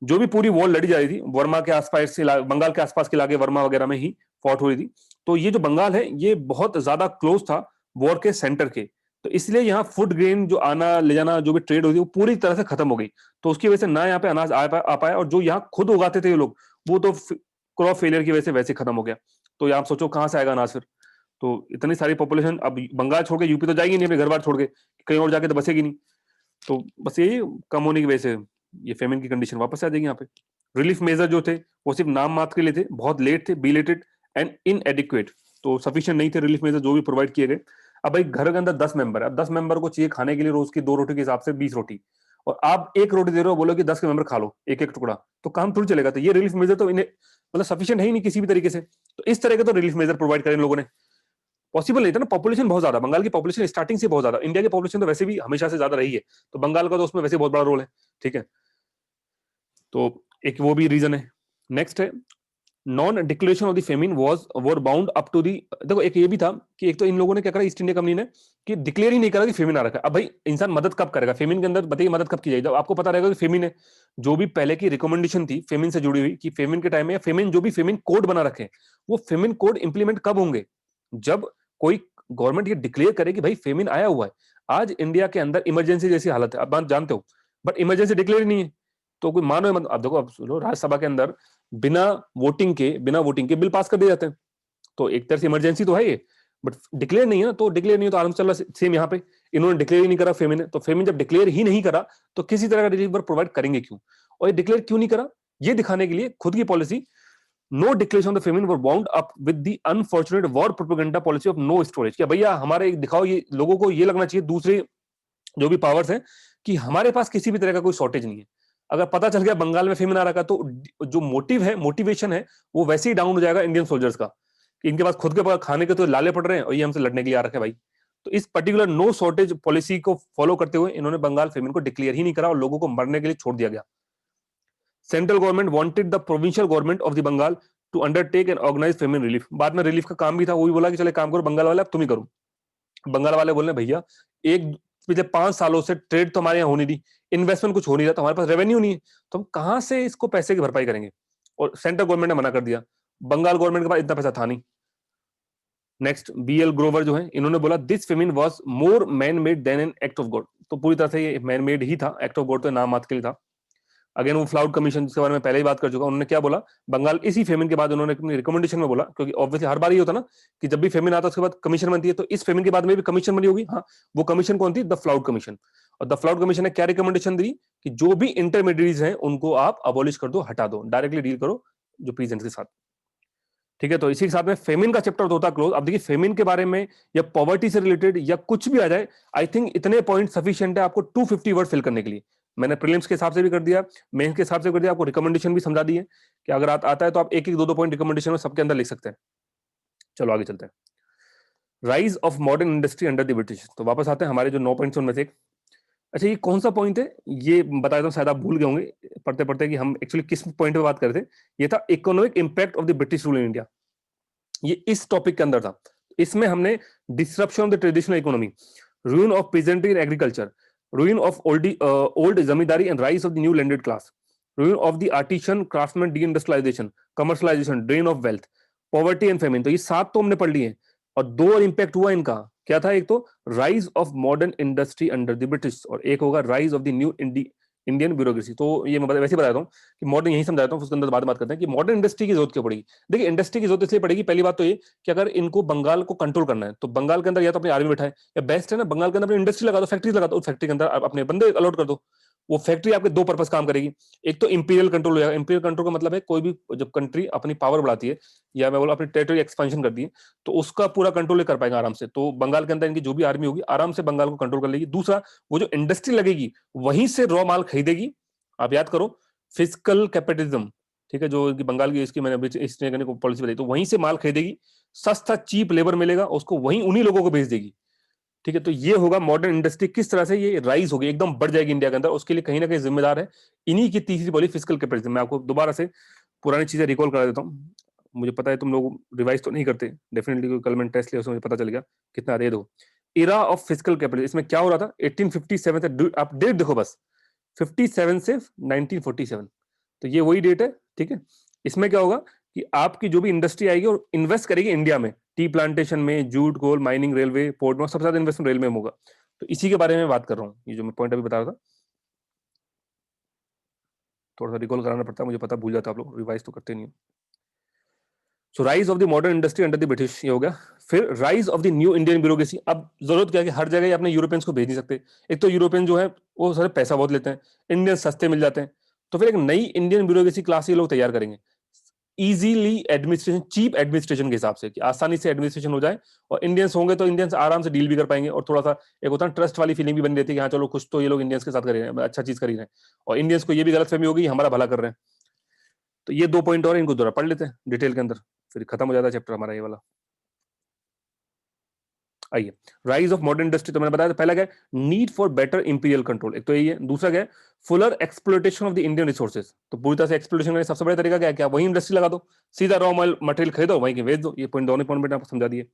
जो भी पूरी वॉर लड़ी जा रही थी वर्मा के आसपास से, बंगाल के आसपास के इलाके वर्मा वगैरह में ही फॉट हो रही थी। तो ये जो बंगाल है ये बहुत ज्यादा क्लोज था वॉर के सेंटर के। तो इसलिए यहाँ फूड ग्रेन जो आना ले जाना जो भी ट्रेड होती है वो पूरी तरह से खत्म हो गई। तो उसकी वजह से ना यहाँ पे अनाज आ पाया, और जो यहाँ खुद उगाते थे ये लोग वो तो क्रॉप फेलियर की वजह से वैसे खत्म हो गया। तो यहाँ आप सोचो कहाँ से आएगा अनाज फिर। तो इतनी सारी पॉपुलेशन अब बंगाल छोड़ के यूपी तो जाएगी नहीं, अपने घर बार छोड़ के कहीं और जाके तो बसेगी नहीं। तो बस यही कम होने की वजह से ये फेमिन की कंडीशन वापस आ जाएगी यहाँ पे। रिलीफ मेजर जो थे वो सिर्फ नाम मात्र के लिए थे, बहुत लेट थे, बिलेटेड एंड इनएडिक्वेट। तो सफिशिएंट नहीं थे रिलीफ मेजर जो भी प्रोवाइड किए गए। अब भाई घर के अंदर 10 मेंबर है, अब 10 मेंबर को चाहिए खाने के लिए रोज की 2 रोटी के हिसाब से 20 रोटी, और आप एक रोटी दे रहे हो, बोलो कि 10 के मेंबर खा लो एक एक टुकड़ा, तो काम थोड़ी चलेगा। तो ये रिलीफ मेजर तो इन्हें मतलब सफिशिएंट है ही नहीं किसी भी तरीके से। तो इस तरह के तो रिलीफ मेजर प्रोवाइड करें लोगों ने, पॉसिबल नहीं था ना। पॉपुलेशन बहुत ज्यादा, बंगाल की पॉपुलेशन स्टार्टिंग से बहुत ज्यादा, इंडिया की पॉपुलेशन तो वैसे भी हमेशा से ज्यादा रही है, तो बंगाल का तो उसमें वैसे बहुत बड़ा रोल है, ठीक है। तो एक वो भी रीजन है। नेक्स्ट है non declaration of the famine was were bound up to the. देखो एक ये भी था कि एक तो इन लोगों ने क्या करा, ईस्ट इंडिया कंपनी ने, कि डिक्लेयर ही नहीं करा कि फेमिन आ रखा है। अब भाई इंसान मदद कब करेगा फेमिन के अंदर, बताइए मदद कब की जाएगी, जब आपको पता रहेगा कि फेमिन है। जो भी पहले की रिकमेंडेशन थी फेमिन से जुड़ी हुई कि फेमिन के टाइम में, फेमिन जो भी फेमिन कोड बना रखे, वो फेमिन कोड इंप्लीमेंट कब होंगे, जब कोई गवर्नमेंट ये डिक्लेयर करे कि भाई फेमिन आया हुआ है। आज इंडिया के अंदर इमरजेंसी जैसी हालत है, अब बात जानते हो, बट इमरजेंसी डिक्लेयर नहीं है, तो कोई मानो मत, अब देखो, अब सुनो, राज्यसभा के अंदर बिना वोटिंग के बिल पास कर दिए जाते हैं, तो एक तरह से इमरजेंसी तो है ये, बट डिक्लेयर नहीं है ना, तो डिक्लेयर नहीं है तो आराम से चल रहा है। सेम यहाँ पे इन्होंने डिक्लेयर ही नहीं करा फेमिन, तो फेमिन जब डिक्लेयर ही नहीं करा तो किसी तरह का रिलीफ प्रोवाइड करेंगे क्यों, और ये डिक्लेयर क्यों नहीं करा, ये दिखाने के लिए खुद की policy, no declaration of the famine were bound up with the unfortunate war propaganda policy of no storage. क्या भैया हमारे दिखाओ, ये लोगों को ये लगना चाहिए, दूसरे जो भी पावर्स हैं, कि हमारे पास किसी भी तरह का कोई शॉर्टेज नहीं है। अगर पता चल गया बंगाल में फेमिन आ रखा, तो जो मोटिव है, मोटिवेशन है, वो वैसे ही डाउन हो जाएगा इंडियन सोल्जर्स का, कि इनके पास खुद के पास खाने के तो लाले पड़ रहे हैं और ये हमसे लड़ने के लिए आ रखे हैं भाई। तो इस पर्टिकुलर नो शॉर्टेज पॉलिसी को फॉलो करते हुए इन्होंने बंगाल फेमिन को डिक्लेयर ही नहीं करा और लोगों को मरने के लिए छोड़ दिया गया। Central government wanted the provincial government of the Bengal to undertake and organise famine relief. बाद में रिलीफ का काम भी था, वो भी बोला कि चले काम करो बंगाल वाले, अब तुम ही करो। बंगाल वाले बोलने भैया, एक पिछले 5 सालों से ट्रेड तो हमारे यहाँ होनी थी, इन्वेस्टमेंट कुछ हो नहीं रहा, तो हमारे पास रेवेन्यू नहीं है, तो हम कहां से इसको पैसे की भरपाई करेंगे, और सेंट्रल गवर्नमेंट ने मना कर दिया, बंगाल गवर्नमेंट के पास इतना पैसा था नहीं। नेक्स्ट बीएल ग्रोवर जो है, इन्होंने बोला this famine was more man made than an act of God. तो पूरी तरह से ये मैन मेड ही था, एक्ट ऑफ गॉड तो नाम मात्र के लिए था। अगेन वो फ्लाउड कमीशन जिसके बारे में पहले ही बात कर चुका, उन्होंने क्या बोला, बंगाल इसी फेमिन के बाद उन्होंने अपनी रिकमेंडेशन में बोला, क्योंकि ऑब्वियसली हर बार ये होता ना कि जब भी फेमिन आता है उसके बाद कमीशन बनती है, तो इस फेमिन के बाद में भी कमीशन बनी होगी। हाँ, वो कमीशन कौन थी, द फ्लाउड कमीशन। और द फ्लाउड कमीशन ने क्या रिकमेंडेशन दी कि जो भी इंटरमीडिएट्स हैं उनको आप अबॉलिश कर दो, हटा दो, डायरेक्टली डील करो जो पीजेंट्स के साथ। ठीक है, तो इसी के साथ में फेमिन का चैप्टर होता क्लोज। अब देखिए फेमिन के बारे में या पॉवर्टी से रिलेटेड या कुछ भी आ जाए, आई थिंक इतने पॉइंट सफिशिएंट है आपको 250 वर्ड फिल करने के लिए। मैंने प्रीलिम्स के हिसाब से भी कर दिया, मेंस के हिसाब से कर दिया, आपको रिकमेंडेशन भी समझा दी है कि अगर आता है तो आप एक एक दो दो पॉइंट रिकमेंडेशन में सबके अंदर लिख सकते हैं। चलो आगे चलते हैं। Rise of modern industry under the British. तो वापस आते हैं हमारे जो 9 पॉइंट्स उनमें से एक। अच्छा, ये कौन सा पॉइंट है, ये बता देता हूँ, शायद आप भूल गए होंगे पढ़ते पढ़ते कि हम एक्चुअली किस पॉइंट पे बात कर रहे थे। ये था economic impact of the British rule in India, ये इस टॉपिक के अंदर था। इसमें हमने disruption of the traditional economy, ruin of peasantry and agriculture, ruin of old zamindari and rise of the new landed class, ruin of the artisan craftsman deindustrialization, commercialization, drain of wealth, poverty and famine। तो ये 7 तो हमने पढ़ लिए हैं, और 2 और impact हुआ इनका। क्या था, एक तो rise of modern industry under the British, और एक होगा rise of the new Indian bureaucracy. तो ये मैं वैसे बताता हूँ कि मॉडर्न यही समझाता हूँ, उसके अंदर बाद बात करते हैं कि मॉडर्न इंडस्ट्री की जरूरत क्यों पड़ेगी। देखिए इंडस्ट्री की जरूरत इसलिए पड़ेगी, पहली बात तो ये कि अगर इनको बंगाल को कंट्रोल करना है तो बंगाल के अंदर या तो अपनी आर्मी बैठाए, या बेस्ट है ना बंगाल के अंदर अपनी इंडस्ट्री लगा दो, फैक्ट्री लगा दो, उस फैक्ट्री के अंदर अपने बंदे अलॉट कर दो। वो फैक्ट्री आपके 2 पर्पस काम करेगी। एक तो इंपीरियल कंट्रोल हो जाएगा। इंपीरियल कंट्रोल का मतलब है कोई भी जब कंट्री अपनी पावर बढ़ाती है या मैं बोला अपनी टेरिटरी एक्सपेंशन करती है, तो उसका पूरा कंट्रोल कर पाएगा आराम से। तो बंगाल के अंदर इनकी जो भी आर्मी होगी आराम से बंगाल को कंट्रोल कर लेगी। दूसरा, वो जो इंडस्ट्री लगेगी वहीं से रॉ माल खरीदेगी। आप याद करो फिजिकल कैपिटलिज्म, ठीक है, जो बंगाल की इसकी मैंने इसने करने को पॉलिसी बताई, तो वहीं से माल खरीदेगी, सस्ता चीप लेबर मिलेगा, उसको वहीं उन्हीं लोगों को भेज देगी। ठीक है, तो ये होगा मॉडर्न इंडस्ट्री किस तरह से ये राइज होगी, एकदम बढ़ जाएगी इंडिया के अंदर। उसके लिए कहीं ना कहीं जिम्मेदार है इन्हीं की तीसरी बोली फिजिकल कैपिटलिज्म। मैं आपको दोबारा से पुरानी चीजें रिकॉल करा देता हूँ। मुझे पता है तुम लोग रिवाइज तो नहीं करते, डेफिनेटली कल मैंने टेस्ट लिया उसमें मुझे पता चल गया कितना रेद हो। इरा ऑफ फिजिकल कैपिटलिज्म, इसमें क्या हो रहा था 1857 से, आप डेट देखो बस, 57 से 1947, तो ये वही डेट है। ठीक है, इसमें क्या होगा कि आपकी जो भी इंडस्ट्री आएगी और इन्वेस्ट करेगी इंडिया में, टी प्लांटेशन में, जूट, कोल, माइनिंग, रेलवे, पोर्ट में, सबसे ज्यादा इन्वेस्टमेंट रेलवे में होगा। तो इसी के बारे में बात कर रहा हूँ, ये जो मैं पॉइंट अभी बता रहा था, थोड़ा सा रिकॉल कराना पड़ता है, मुझे पता भूल जाता, आप लोग रिवाइज तो करते नहीं हो। So rise of the modern industry under the British, ये हो गया। फिर rise of the new Indian bureaucracy. अब जरूरत क्या है कि हर जगह अपने यूरोपियंस को भेज नहीं सकते। एक तो यूरोपियन जो है वो सारे पैसा बहुत लेते हैं, इंडियन सस्ते मिल जाते हैं, तो फिर एक नई इंडियन ब्यूरोक्रेसी क्लास ये लोग तैयार करेंगे, इजीली एडमिनिस्ट्रेशन, चीप एडमिनिस्ट्रेशन के हिसाब से, कि आसानी से एडमिनिस्ट्रेशन हो जाए, और इंडियंस होंगे तो इंडियंस आराम से डील भी कर पाएंगे, और थोड़ा सा एक होता है ट्रस्ट वाली फीलिंग भी बनी रहती है कि हाँ चलो कुछ तो ये लोग इंडियंस के साथ कर रहे हैं, अच्छा चीज कर रहे हैं, और इंडियंस को ये भी गलतफहमी होगी हमारा भला कर रहे हैं। तो ये 2 पॉइंट और इनको जरा पढ़ लेते हैं डिटेल के अंदर, फिर खत्म हो जाता है चैप्टर हमारा ये वाला। आइए, राइज ऑफ मॉडर्न इंडस्ट्री तो मैंने बताया था, पहला क्या है, need for better imperial control, एक तो यही है। दूसरा क्या है, Fuller exploitation of the Indian resources, तो पूरी तरह से एक्सप्लोइटेशन का सबसे बड़ा तरीका क्या है, क्या वही इंडस्ट्री लगा दो, सीधा रॉ मटेरियल खरीदो वहीं के बेच दो, ये पॉइंट दोनों पॉइंट मैंने आपको समझा दिए।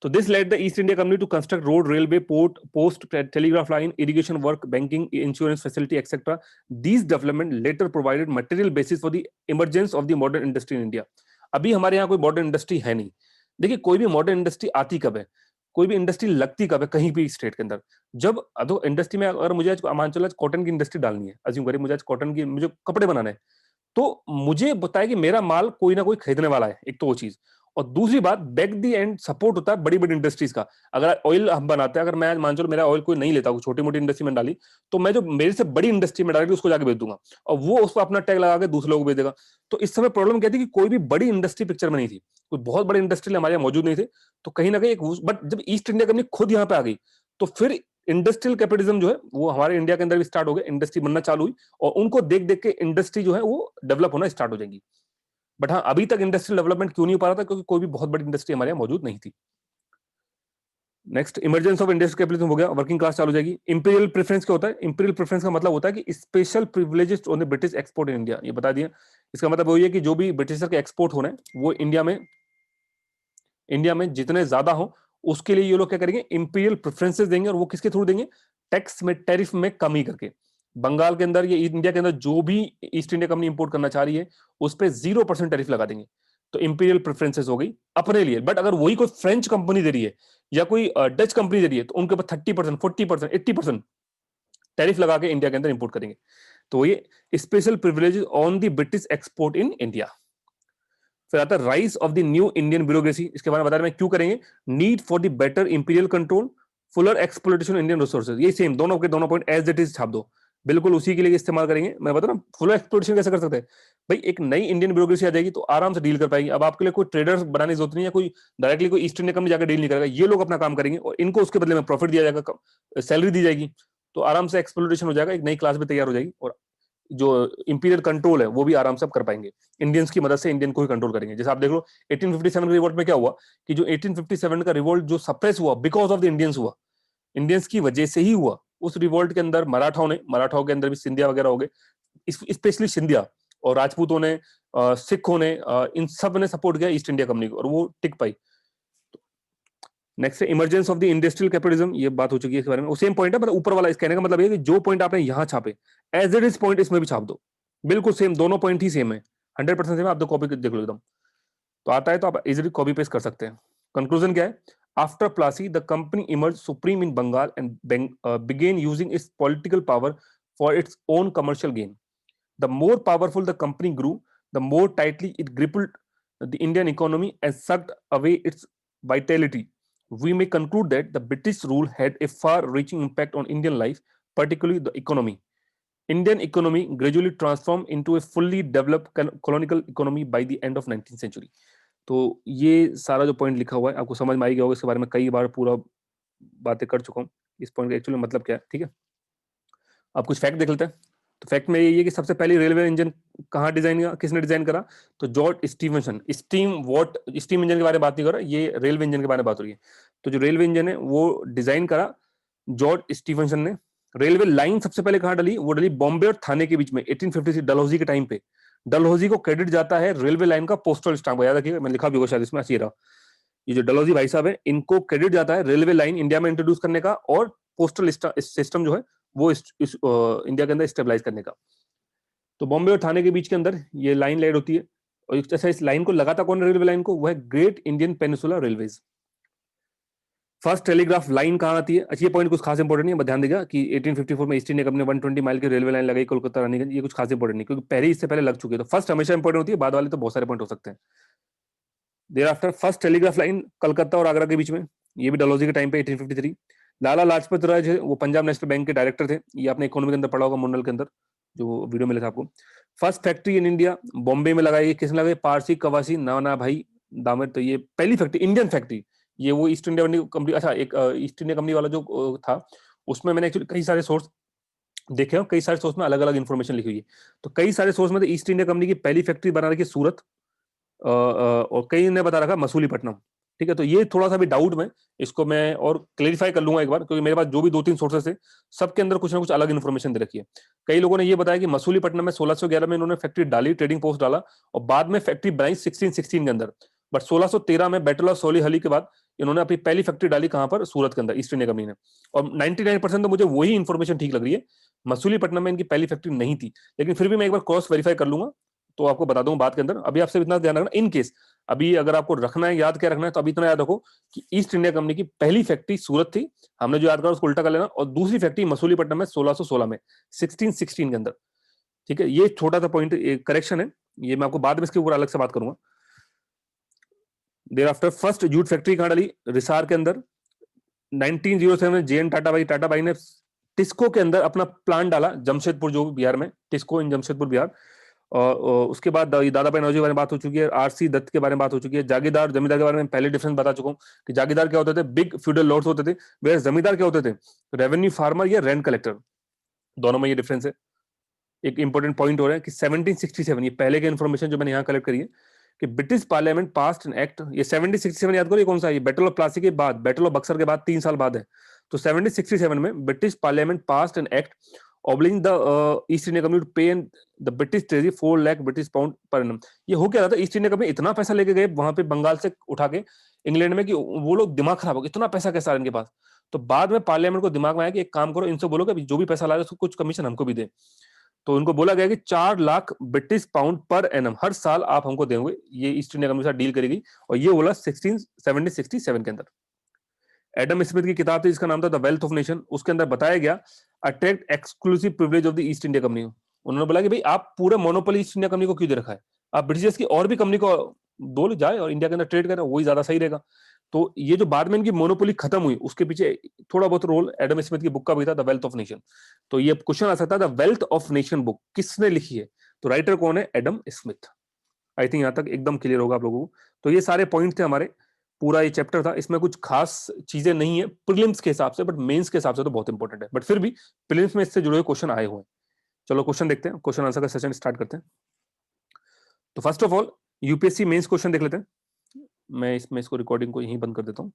So this led the East India Company to construct road, railway, port, post, telegraph line, irrigation work, banking, insurance facility, etc. These development later provided material basis for the emergence of the modern industry in India. अभी हमारे यहाँ कोई modern industry है नहीं। देखिए, कोई भी modern industry आती कब है, कोई भी इंडस्ट्री लगती कब है कहीं भी स्टेट के अंदर, जब अदो इंडस्ट्री में अगर मुझे आज मान चलो कॉटन की इंडस्ट्री डालनी है, अज्यूम करिए मुझे आज कॉटन की, मुझे कपड़े बनाने हैं, तो मुझे बताया कि मेरा माल कोई ना कोई खरीदने वाला है, एक तो वो चीज। और दूसरी बात, बैक दी एंड सपोर्ट होता है बड़ी बड़ी इंडस्ट्रीज का। अगर ऑयल हम बनाते हैं, अगर मैं मान चलो मेरा ऑयल कोई नहीं लेता, छोटी मोटी इंडस्ट्री में डाली, तो मैं जो मेरे से बड़ी इंडस्ट्री में डालेगी उसको जाके बेच दूंगा, और वो उसको अपना टैग लगा के दूसरे लोगों को बेच देगा। तो इस समय प्रॉब्लम क्या थी कि कोई भी बड़ी इंडस्ट्री पिक्चर में नहीं थी, कोई बहुत बड़ी इंडस्ट्री हमारे यहाँ मौजूद नहीं थे। तो कहीं ना कहीं एक, बट जब ईस्ट इंडिया कंपनी खुद यहाँ पे आ गई, तो फिर इंडस्ट्रियल कैपिटलिज्म जो है वो हमारे इंडिया के अंदर भी स्टार्ट हो गया, इंडस्ट्री बनना चालू हुई, और उनको देख देख के इंडस्ट्री जो है वो डेवलप होना स्टार्ट हो जाएगी। बट हाँ, अभी तक इंडस्ट्रियल डेवलपमेंट क्यों नहीं हो पा रहा था, क्योंकि कोई भी बहुत बड़ी इंडस्ट्री हमारे यहाँ मौजूद नहीं थी। Next, emergence of industrial capitalism हो गया, वर्किंग क्लास चालू हो जाएगी। इंपीरियल प्रेफरेंस क्या होता है, इंपीरियल प्रेफरेंस का मतलब होता है कि special privileges on the British export in India, ये बता दिया। इसका मतलब वही है कि जो भी ब्रिटिशर के एक्सपोर्ट हो रहे हैं वो इंडिया में जितने ज्यादा हो, उसके लिए ये लोग क्या करेंगे, इंपीरियल प्रेफरेंसेस देंगे, और वो किसके थ्रू देंगे, टैक्स में, टैरिफ में कमी करके। बंगाल के अंदर, ये इंडिया के अंदर जो भी ईस्ट इंडिया कंपनी इंपोर्ट करना चाह रही है, उस पर 0% टैरिफ लगा देंगे। तो इंपीरियल प्रेफरेंसेस हो गई अपने लिए। बट अगर वही कोई फ्रेंच कंपनी दे रही है या कोई डच कंपनी दे रही है, तो उनके ऊपर 30%, 40%, 80% टैरिफ लगा के इंडिया के अंदर इंपोर्ट करेंगे। तो ये special privileges on the British export in India. फिर आता है rise of the new Indian bureaucracy, इसके बारे में बता रहे हैं क्यों करेंगे, need for the better imperial control, Fuller exploitation Indian resources, ये सेम दोनों के दोनों पॉइंट एज इट इज छाप दो, बिल्कुल उसी के लिए इस्तेमाल करेंगे। मैं बता रहा हूं फुलर एक्सप्लोइटेशन कैसे कर सकते हैं भाई, एक नई इंडियन ब्यूरोक्रेसी आ जाएगी तो आराम से डील कर पाएगी। अब आपके लिए कोई ट्रेडर्स बनाने की जरूरत नहीं है, कोई डायरेक्टली कोई ईस्ट इंडिया कंपनी जाकर डील नहीं करेगा, ये लोग अपना काम करेंगे और इनको उसके बदले में प्रॉफिट दिया जाएगा, सैलरी दी जाएगी, तो आराम से एक्सप्लोइटेशन हो जाएगा, एक नई क्लास भी तैयार हो जाएगी, और जो इंपीरियल कंट्रोल है वो भी आराम से कर पाएंगे। इंडियंस की मदद से इंडियन को ही कंट्रोल करेंगे। जैसे आप देख लो 1857 के रिवोल्ट में क्या हुआ कि जो 1857 का रिवोल्ट जो सप्रेस हुआ बिकॉज ऑफ द इंडियंस हुआ, इंडियंस की वजह से ही हुआ। उस रिवोल्ट के अंदर मराठाओं के अंदर भी सिंधिया वगैरह हो गए, स्पेशली सिंधिया, और राजपूतों ने, सिखों ने, इन सब ने सपोर्ट किया ईस्ट इंडिया कंपनी को, और वो टिक पाई। नेक्स्ट है emergence of the industrial capitalism, ये बात हो चुकी है इसके बारे में, सेम पॉइंट है, मतलब ऊपर वाला। इस कहने का मतलब ये कि जो पॉइंट आपने यहां छापे एज इट इज पॉइंट इसमें भी छाप दो, बिल्कुल सेम, दोनों पॉइंट ही सेम है, 100% सेम है। आप तो कॉपी देख लो एकदम, तो आता है तो आप इजीली कॉपी पेस्ट कर सकते हैं। कंक्लूजन क्या है, after Plassey the company emerge supreme in Bengal and began using its political power for its own commercial gain. The more powerful the company grew, the more tightly it gripped the Indian economy and sucked away its vitality. We may conclude that the British rule had a far-reaching impact on Indian life, particularly the economy. Indian economy gradually transformed into a fully developed colonial economy by the end of 19th century. तो ये सारा जो point लिखा हुआ है आपको समझ में आ गया होगा, इसके बारे में कई बार पूरा बातें कर चुका हूँ। इस पॉइंट का एक्चुअली मतलब क्या है, ठीक है। अब कुछ फैक्ट देख लेते हैं। तो फैक्ट में यही है कि सबसे पहले रेलवे इंजन कहाँ डिजाइन किया, किसने डिजाइन करा, तो जॉर्ज स्टीफनसन। स्टीम इंजन के बारे में बात नहीं कर रहा, ये रेलवे इंजन के बारे में बात हो रही है। तो जो रेलवे इंजन है वो डिजाइन करा जॉर्ज स्टीफनसन ने। रेलवे लाइन सबसे पहले कहाँ डली, वो डली बॉम्बे और थाने के बीच में 1853 डलहौजी के टाइम पे। डलहौजी को क्रेडिट जाता है रेलवे लाइन का पोस्टल स्टाम्प, याद रखिएगा, मैं लिखा भी होगा शायद इसमें, अच्छी रहा। ये जो डलहौजी भाई साहब है इनको क्रेडिट जाता है रेलवे लाइन इंडिया में इंट्रोड्यूस करने का, और पोस्टल सिस्टम जो है वो इस इंडिया के अंदर स्टेबलाइज करने का। तो बॉम्बे और थाने के बीच के अंदर ये लाइन लेड होती है, और जैसे इस लाइन को लगाता कौन रेलवे लाइन को, वह great Indian peninsula railways. First telegraph line कहाँ आती है, अच्छी, ये पॉइंट कुछ खास इंपॉर्टेंट नहीं है, ध्यान देगा कि 1854 में ईस्ट इंडिया कंपनी 120 माइल की रेलवे लाइन लगाई कोलकाता रानीगंज, ये कुछ खास इंपॉर्टेंट नहीं, क्योंकि पहले इससे पहले लग चुकी है। तो फर्स्ट हमेशा इंपॉर्टेंट होती है, बाद वाले तो बहुत सारे पॉइंट हो सकते हैं। Thereafter first telegraph line Calcutta और आगरा के बीच में, ये भी डलहौजी के टाइम पे 1853। लाला लाजपत राय है वो पंजाब नेशनल बैंक के डायरेक्टर थे, ये आपने इकोनॉमी के अंदर पढ़ा होगा, मुंडल के अंदर जो वीडियो मिले था आपको। First factory in India Bombay में लगाई, किसने लगाई, पारसी कवासी नाना भाई दामर। तो ये पहली फैक्ट्री, इंडियन फैक्ट्री, ये वो ईस्ट इंडिया कंपनी, अच्छा एक ईस्ट इंडिया कंपनी वाला जो था, उसमें मैंने एक्चुअली कई सारे सोर्स देखे, कई सारे सोर्स में अलग अलग इन्फॉर्मेशन लिखी हुई है। तो कई सारे सोर्स में ईस्ट इंडिया कंपनी की पहली फैक्ट्री बना रखी सूरत, और कई ने बता रखा मसूलीपट्टनम। ठीक है, तो ये थोड़ा सा भी डाउट में इसको मैं और क्लेरिफाई कर लूंगा एक बार, क्योंकि मेरे पास जो भी 2-3 सोर्सेस है सबके अंदर कुछ ना कुछ अलग इन्फॉर्मेशन दे रखी है। कई लोगों ने ये बताया कि मसूलीपट्टनम में 1611 में इन्होंने फैक्ट्री डाली, ट्रेडिंग पोस्ट डाला, और बाद में फैक्ट्री बनाई 1616 के अंदर। बट 1613 में बैटल ऑफ सोलीहली के बाद इन्होंने अपनी पहली फैक्ट्री डाली कहां पर, सूरत के अंदर, ईस्ट इंडिया कंपनी ने। और 99% तो मुझे वही इन्फॉर्मेशन ठीक लग रही है, मसूलीपट्टनम में इनकी पहली फैक्ट्री नहीं थी। लेकिन फिर भी मैं एक बार क्रॉस वेरीफाई कर लूंगा, तो आपको बता दूंगा बात के अंदर। अभी आपसे इतना ध्यान रखना, इन केस अभी अगर आपको रखना है, याद क्या रखना है, तो अभी इतना याद रखो कि ईस्ट इंडिया कंपनी की पहली फैक्ट्री सूरत थी, हमने जो याद करा उसको उल्टा कर लेना, और दूसरी फैक्ट्री मसूलीपट्टनम में 1616 में, 1616 के अंदर। ठीक है, ये छोटा सा पॉइंट करेक्शन है, ये मैं आपको बाद में इसके ऊपर अलग से बात करूंगा। There after first jute factory कहां डाली, रिसार के अंदर। 1907 में जे एन टाटा भाई ने टिस्को के अंदर अपना प्लांट डाला, जमशेदपुर जो बिहार में, टिस्को इन जमशेदपुर बिहार। और उसके बाद दादा भाई नौरोजी के बारे में बात हो चुकी है, आरसी दत्त के बारे में बात हो चुकी है। जागीरदार जमींदार के बारे में पहले डिफरेंस बता चुका हूं कि जागीरदार क्या होते थे, बिग फ्यूडल लॉर्ड्स होते थे, वे जमींदार क्या होते थे, रेवेन्यू फार्मर या रेंट कलेक्टर। दोनों में ये डिफरेंस है। एक इंपॉर्टेंट पॉइंट हो रहा है कि 1767, ये पहले के इन्फॉर्मेशन जो मैंने यहाँ कलेक्ट करी है, कि British parliament passed an act, ये 1767 याद करो, ये कौन सा है, ये बैटल ऑफ प्लासी के बाद, बैटल ऑफ बक्सर के बाद 3 साल बाद है। तो 1767 में British parliament passed an act obliging the East India company to pay the British treasury 4 lakh British pound per annum. ये हो क्या रहा था, ईस्ट इंडिया कंपनी इतना पैसा लेके गए वहां पे बंगाल से उठा के इंग्लैंड में, कि वो लोग दिमाग खराब हो गया, इतना पैसा कैसा है इनके पास। तो बाद में पार्लियामेंट को दिमाग में आया कि एक काम करो, इनसे बोलो कि जो भी पैसा ला रहे उसको कुछ कमीशन हमको भी दे। तो उनको बोला गया कि 4 lakh British pound per annum हर साल आप हमको देंगे, ये ईस्ट इंडिया कंपनी के साथ डील करेगी। और ये बोला 1667 के अंदर। एडम स्मिथ की किताब थी जिसका नाम था द वेल्थ ऑफ नेशन, उसके अंदर बताया गया attract exclusive privilege of the east India company. उन्होंने बोला कि भाई आप पूरे मोनोपोली ईस्ट इंडिया कंपनी को क्यों दे रखा है, आप ब्रिटिशर्स की और भी कंपनी को दो जाए और इंडिया के अंदर ट्रेड करें, वही ज्यादा सही रहेगा। तो ये जो बाद में इनकी मोनोपोली खत्म हुई, उसके पीछे थोड़ा बहुत रोल एडम स्मिथ की बुक का भी था, द वेल्थ ऑफ नेशन। तो ये क्वेश्चन आ सकता है, the wealth of nation book किसने लिखी है, तो राइटर कौन है, एडम स्मिथ। आई थिंक यहां तक एकदम क्लियर होगा आप लोगों को। तो ये सारे पॉइंट थे हमारे, पूरा ये चैप्टर था, इसमें कुछ खास चीजें नहीं है प्रीलिम्स के हिसाब से, बट मेंस के हिसाब से तो बहुत इंपॉर्टेंट है। बट फिर भी प्रीलिम्स में इससे जुड़े हुए क्वेश्चन आए हुए हैं। चलो क्वेश्चन देखते हैं, क्वेश्चन आंसर का सेशन स्टार्ट करते हैं। तो first of all UPSC mains question देख लेते हैं। मैं इसको रिकॉर्डिंग को यहीं बंद कर देता हूं।